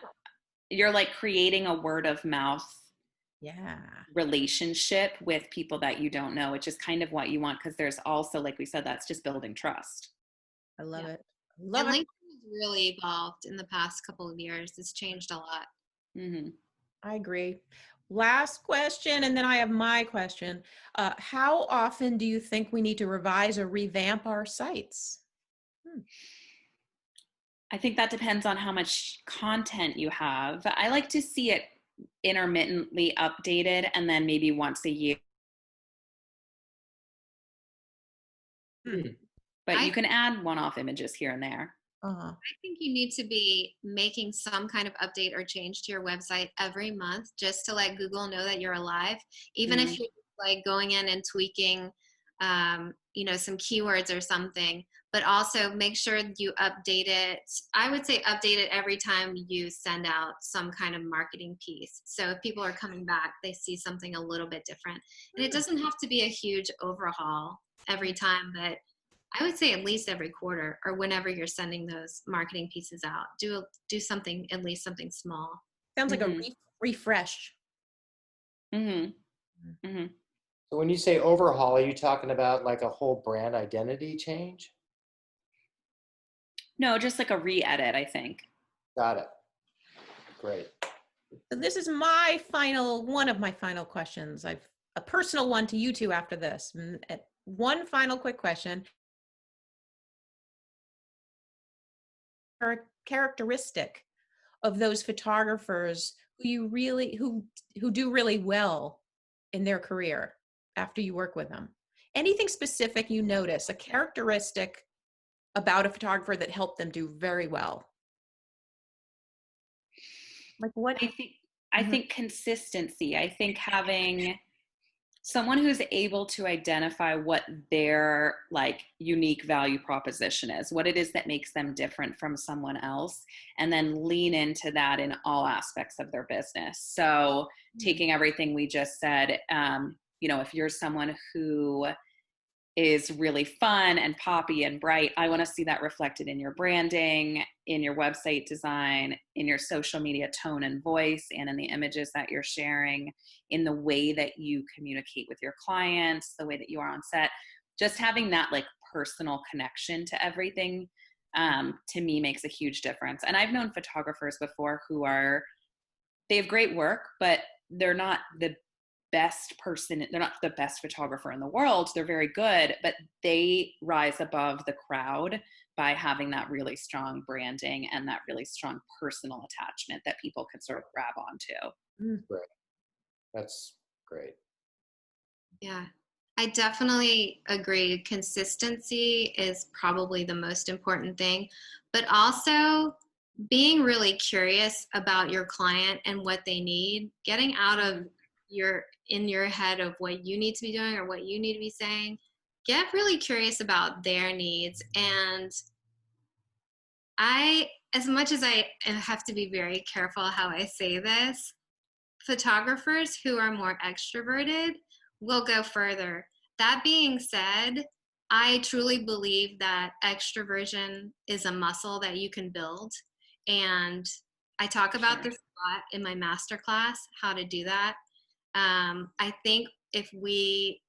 a word of mouth Yeah. relationship with people that you don't know, which is kind of what you want, because there's also, like we said, that's just building trust. I love it. And Love it. LinkedIn has really evolved in the past couple of years. It's changed a lot. Mm-hmm. I agree. Last question, and then I have my question. How often do you think we need to revise or revamp our sites? I think that depends on how much content you have. I like to see it intermittently updated and then maybe once a year. But you can add one-off images here and there. Uh-huh. I think you need to be making some kind of update or change to your website every month just to let Google know that you're alive. Even if you're like going in and tweaking, you know, some keywords or something, but also make sure you update it. I would say update it every time you send out some kind of marketing piece. So if people are coming back, they see something a little bit different. And it doesn't have to be a huge overhaul every time, but I would say at least every quarter or whenever you're sending those marketing pieces out, do something, at least something small. Sounds like a refresh. Mm-hmm. Mm-hmm. So when you say overhaul, are you talking about like a whole brand identity change? No, just like a re-edit, I think. Got it. Great. So this is one of my final questions. I've a personal one to you two after this. One final quick question. Characteristic of those photographers who do really well in their career after you work with them. Anything specific you notice, a characteristic about a photographer that helped them do very well? Like what? I think consistency. I think having someone who's able to identify what their like unique value proposition is, what it is that makes them different from someone else, and then lean into that in all aspects of their business. So taking everything we just said, you know, if you're someone who is really fun and poppy and bright, I want to see that reflected in your branding, in your website design, in your social media tone and voice, and in the images that you're sharing, in the way that you communicate with your clients, the way that you are on set. Just having that like personal connection to everything, to me makes a huge difference. And I've known photographers before who they have great work, but they're not the best person. They're not the best photographer in the world. They're very good, but they rise above the crowd by having that really strong branding and that really strong personal attachment that people could sort of grab onto. Great. That's great. Yeah, I definitely agree. Consistency is probably the most important thing, but also being really curious about your client and what they need, getting out of in your head of what you need to be doing or what you need to be saying. Get really curious about their needs. And as much as I have to be very careful how I say this, photographers who are more extroverted will go further. That being said, I truly believe that extroversion is a muscle that you can build. And I talk about this a lot in my masterclass, how to do that. I think if we,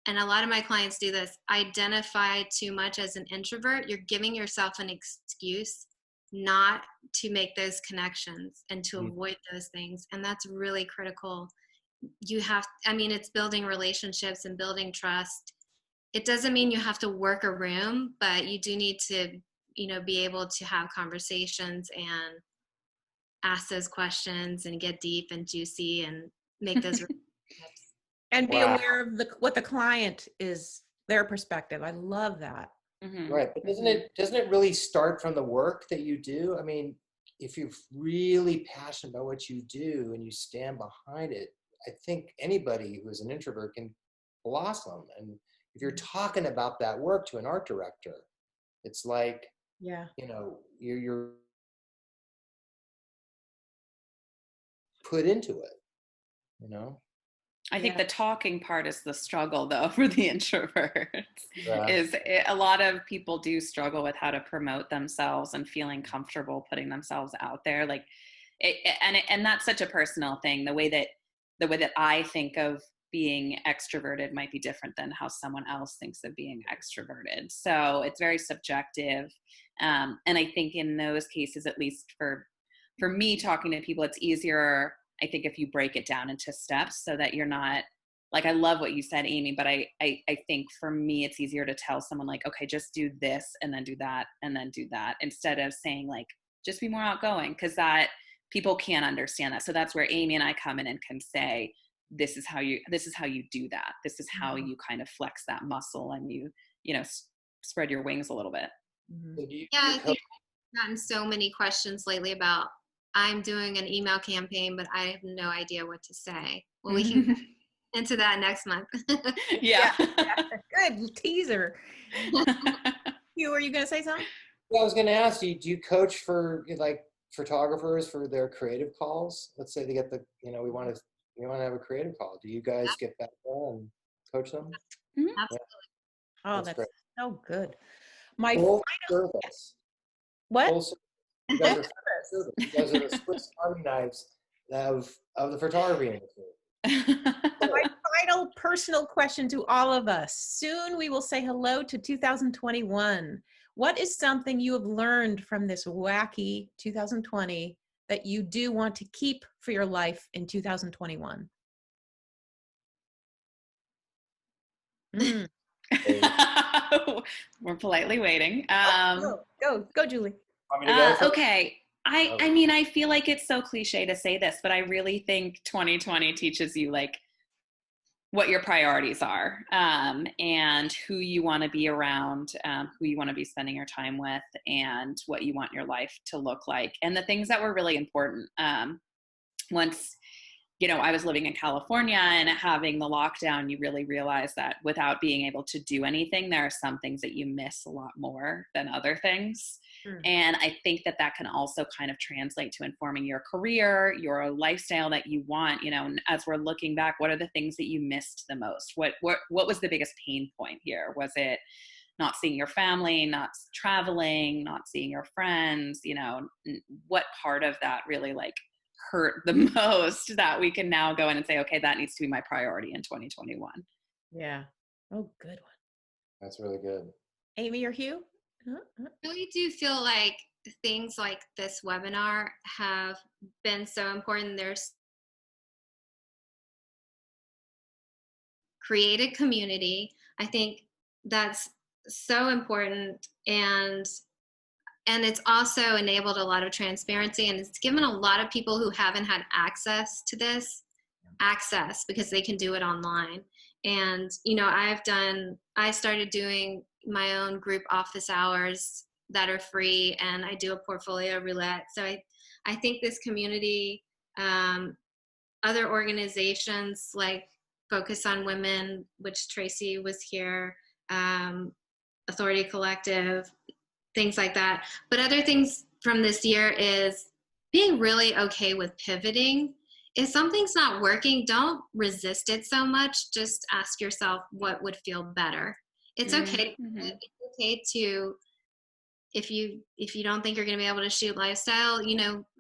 and a lot of my clients do this, identify too much as an introvert, you're giving yourself an excuse not to make those connections and to avoid those things. And that's really critical. It's building relationships and building trust. It doesn't mean you have to work a room, but you do need to, be able to have conversations and ask those questions and get deep and juicy and make those relationships. And be aware of what the client is, their perspective. I love that. Right. But doesn't it really start from the work that you do? I mean, if you're really passionate about what you do and you stand behind it, I think anybody who is an introvert can blossom. And if you're talking about that work to an art director, it's like, you're put into it, I think the talking part is the struggle, though, for the introverts. A lot of people do struggle with how to promote themselves and feeling comfortable putting themselves out there. Like, and that's such a personal thing. The way that I think of being extroverted might be different than how someone else thinks of being extroverted. So it's very subjective. And I think in those cases, at least for me talking to people, it's easier, I think, if you break it down into steps so that you're not, like, I love what you said, Amy, but I think for me, it's easier to tell someone, like, okay, just do this and then do that and then do that, instead of saying, like, just be more outgoing, because that people can't understand that. So that's where Amy and I come in and can say, this is how you do that. This is how you kind of flex that muscle and you spread your wings a little bit. I think I've gotten so many questions lately about, I'm doing an email campaign, but I have no idea what to say. Well, we can into that next month. Yeah. Good teaser. Hugh, are you going to say something? Yeah, I was going to ask you, do you coach for photographers for their creative calls? Let's say they get we want to have a creative call. Do you guys get back there and coach them? Absolutely. Yeah. Oh, that's great. So good. My Full final service. What? Full service. You guys are full service. You guys are the Swiss Army knives of the photography industry. My final personal question to all of us. Soon we will say hello to 2021. What is something you have learned from this wacky 2020 that you do want to keep for your life in 2021? We're politely waiting. Go, Julie. Okay. I feel like it's so cliche to say this, but I really think 2020 teaches you, like, what your priorities are, and who you want to be around, who you want to be spending your time with, and what you want your life to look like, and the things that were really important. Once, I was living in California and having the lockdown, you really realize that without being able to do anything, there are some things that you miss a lot more than other things. And I think that can also kind of translate to informing your career, your lifestyle that you want, as we're looking back, what are the things that you missed the most? What was the biggest pain point here? Was it not seeing your family, not traveling, not seeing your friends? What part of that really, like, hurt the most that we can now go in and say, okay, that needs to be my priority in 2021. Yeah. Oh, good one. That's really good. Amy or Hugh? I really do feel like things like this webinar have been so important. There's created community. I think that's so important, and it's also enabled a lot of transparency, and it's given a lot of people who haven't had access to this access because they can do it online. And I started doing my own group office hours that are free, and I do a portfolio roulette. So I think this community, other organizations like Focus on Women, which Tracy was here, Authority Collective, things like that. But other things from this year is being really okay with pivoting. If something's not working, don't resist it so much. Just ask yourself what would feel better. It's okay. It's okay to, if you don't think you're going to be able to shoot lifestyle,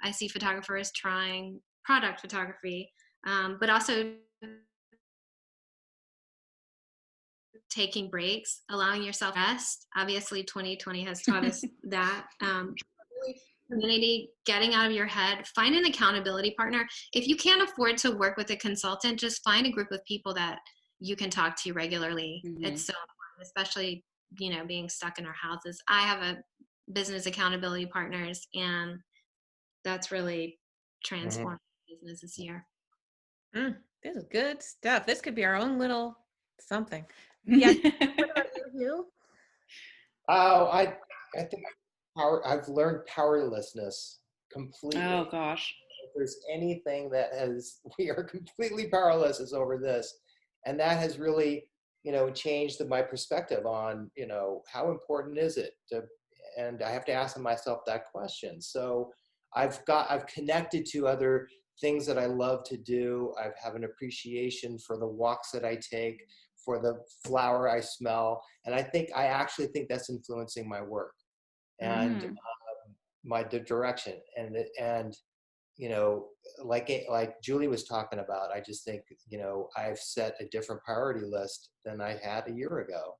I see photographers trying product photography, but also taking breaks, allowing yourself rest. Obviously, 2020 has taught us that. Really, community, getting out of your head, find an accountability partner. If you can't afford to work with a consultant, just find a group of people that you can talk to regularly. It's so important, especially, being stuck in our houses. I have a business accountability partners, and that's really transformed business this year. This is good stuff. This could be our own little something. Yeah. What about you, Hugh? Oh, I think I've learned powerlessness completely. Oh gosh. If there's anything we are completely powerless is over this. And that has really, changed my perspective on, how important is it and I have to ask myself that question. So I've connected to other things that I love to do. I have an appreciation for the walks that I take, for the flower I smell. And I actually think that's influencing my work and the direction. And like Julie was talking about, I just think, I've set a different priority list than I had a year ago.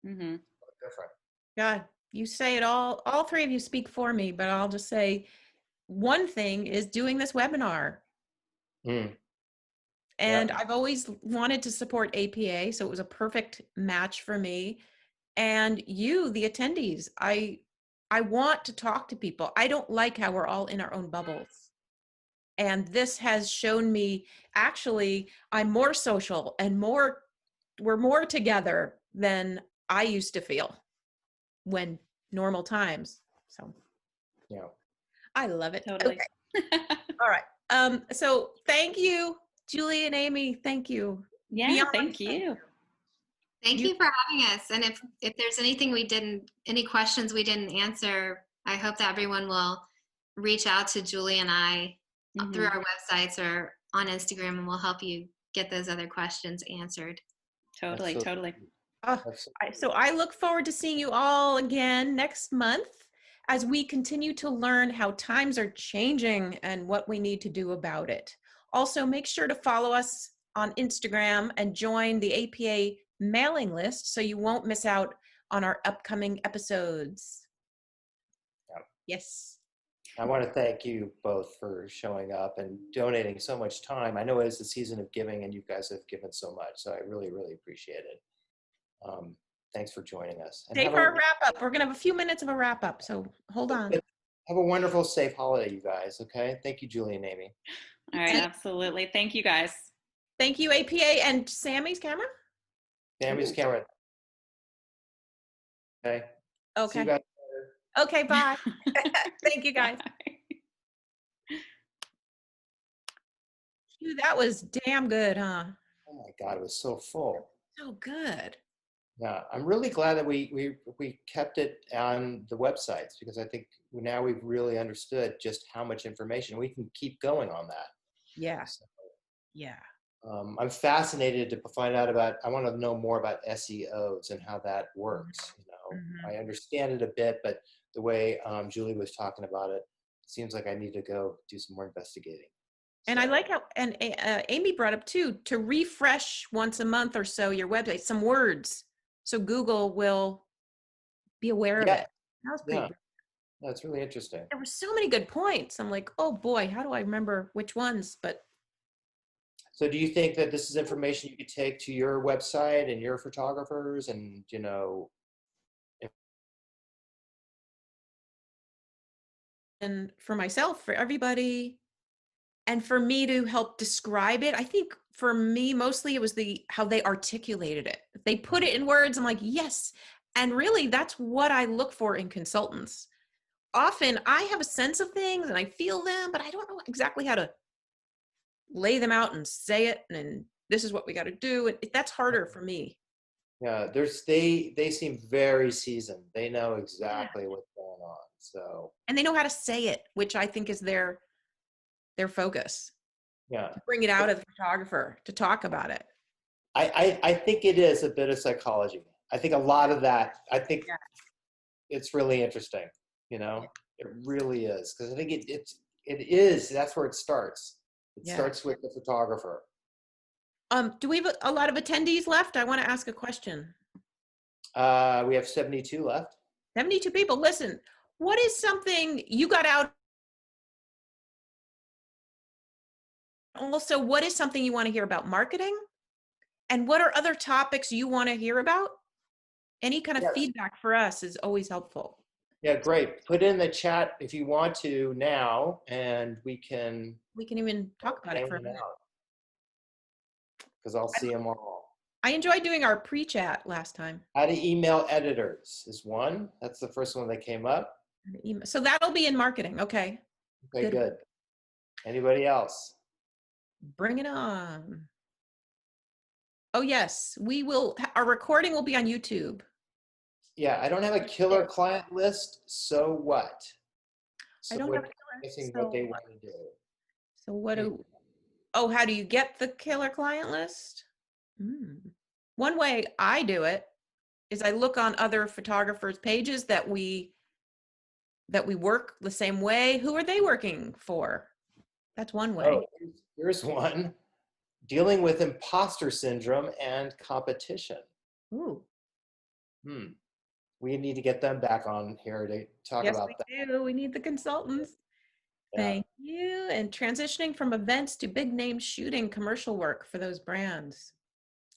Different. God, you say it all three of you speak for me, but I'll just say one thing is doing this webinar. And I've always wanted to support APA, so it was a perfect match for me. And you, the attendees, I want to talk to people. I don't like how we're all in our own bubbles. And this has shown me, actually, I'm more social and we're more together than I used to feel when normal times. So yeah, I love it. Totally. Okay. All right. So thank you, Julie and Amy. Thank you. Yeah, thank you. Thank you for having us. And if there's any questions we didn't answer, I hope that everyone will reach out to Julie and I through our websites or on Instagram, and we'll help you get those other questions answered. Totally. So I look forward to seeing you all again next month as we continue to learn how times are changing and what we need to do about it. Also, make sure to follow us on Instagram and join the APA mailing list so you won't miss out on our upcoming episodes. Yes. I want to thank you both for showing up and donating so much time. I know it's the season of giving and you guys have given so much, so I really, really appreciate it. Thanks for joining us. Stay for our wrap up. We're going to have a few minutes of a wrap up, so hold on. Have a wonderful, safe holiday, you guys, okay? Thank you, Julie and Amy. All right, absolutely. Thank you, guys. Thank you, APA. And Sammy's camera? Sammy's camera. Okay. See you guys later. Okay, bye. Thank you, guys. Dude, that was damn good, huh? Oh my God, it was so full. So good. Yeah, I'm really glad that we kept it on the websites because I think now we've really understood just how much information we can keep going on that. Yeah. So, yeah. I'm fascinated to find out I want to know more about SEOs and how that works. I understand it a bit, but the way Julie was talking about it, it seems like I need to go do some more investigating. And I like how, and Amy brought up too, to refresh once a month or so your website, some words, so Google will be aware of it. That was pretty good. That's really interesting. There were so many good points. I'm like, oh boy, how do I remember which ones? But so do you think that this is information you could take to your website and your photographers and, and for myself, for everybody, and for me to help describe it? I think for me, mostly it was how they articulated it. If they put it in words, I'm like, yes. And really, that's what I look for in consultants. Often I have a sense of things and I feel them, but I don't know exactly how to lay them out and say it. And this is what we got to do. And that's harder for me. Yeah, they seem very seasoned. They know exactly what's going on. So. And they know how to say it, which I think is their focus. Yeah. To bring it out of the photographer to talk about it. I think it is a bit of psychology. I think a lot of that, it's really interesting, it really is. Because I think it is, that's where it starts. It starts with the photographer. Do we have a lot of attendees left? I want to ask a question. We have 72 left. 72 people. Listen, what is something you got out? Also, what is something you want to hear about marketing? And what are other topics you want to hear about? Any kind of Yes. feedback for us is always helpful. Yeah, great. Put it in the chat if you want to now, and we can even talk about it for a minute. Because I'll see them all. I enjoyed doing our pre-chat last time. How to email editors is one. That's the first one that came up. So that'll be in marketing. Okay. Okay, good. Anybody else? Bring it on. Oh, yes. We will. Our recording will be on YouTube. Yeah, I don't have a killer client list. So what? So I don't have a killer, what they want to do. So what oh, how do you get the killer client list? One way I do it is I look on other photographers' pages that we work the same way. Who are they working for? That's one way. Oh, here's one. Dealing with imposter syndrome and competition. Ooh. We need to get them back on here to talk about that. Yes, we do. We need the consultants. Yeah. Thank you. And transitioning from events to big name shooting commercial work for those brands.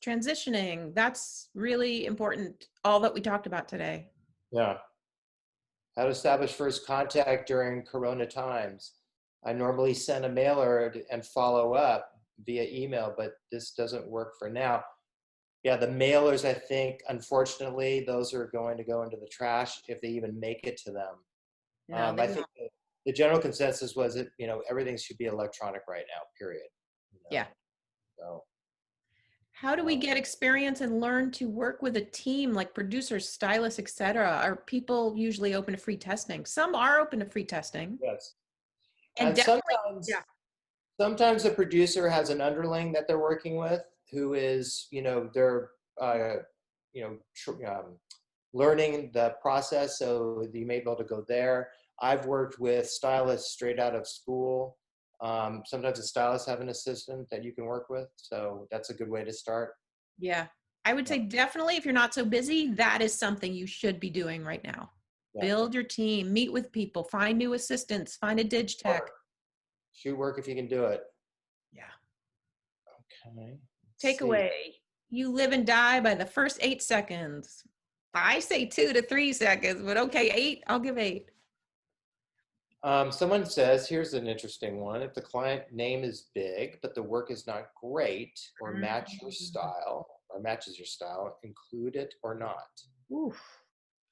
Transitioning, that's really important. All that we talked about today. Yeah. How to establish first contact during Corona times. I normally send a mailer and follow up via email, but this doesn't work for now. Yeah, the mailers, I think, unfortunately, those are going to go into the trash if they even make it to them. No, I think the general consensus was that, everything should be electronic right now, period. Yeah. So, how do we get experience and learn to work with a team like producers, stylists, etc.? Are people usually open to free testing? Some are open to free testing. Yes. And sometimes the producer has an underling that they're working with who is, they're, learning the process, so you may be able to go there. I've worked with stylists straight out of school. Sometimes the stylists have an assistant that you can work with, so that's a good way to start. Yeah, I would say definitely if you're not so busy, that is something you should be doing right now. Yeah. Build your team, meet with people, find new assistants, find a dig tech. Shoot work if you can do it. Yeah. Okay. Takeaway, you live and die by the first 8 seconds. I say 2 to 3 seconds, but okay, 8, I'll give 8. Someone says, here's an interesting one. If the client name is big, but the work is not great or matches your style, include it or not? Oof.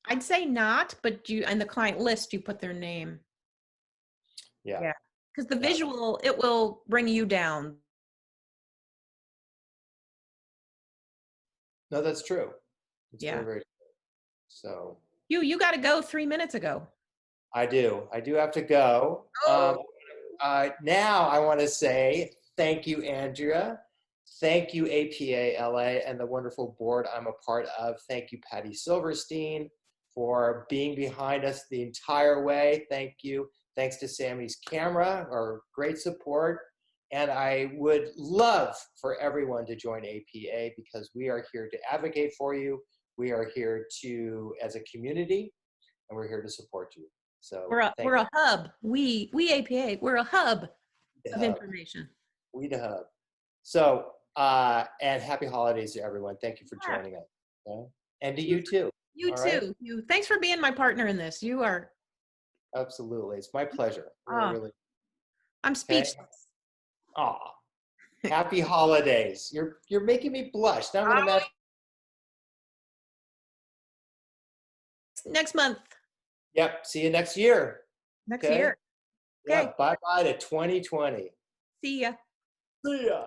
I'd say not, but in the client list, you put their name. Yeah. Because the visual, it will bring you down. No, that's true. It's very, very true. So. You got to go 3 minutes ago. I do have to go. Now I want to say thank you, Andrea. Thank you, APA LA, and the wonderful board I'm a part of. Thank you, Patty Silverstein, for being behind us the entire way. Thank you. Thanks to Sammy's camera, our great support. And I would love for everyone to join APA because we are here to advocate for you. We are here as a community, and we're here to support you. So we're a hub. We APA, we're a hub of information. We the hub. So, and happy holidays to everyone. Thank you for joining us. Okay? And to you too. You too. Right? Thanks for being my partner in this. You are. Absolutely. It's my pleasure. Really. I'm speechless. Aw. Happy holidays. You're making me blush. Now I'm going to imagine. Next month. Yep. See you next year. Next year. Okay. Yeah, bye-bye to 2020. See ya. See ya.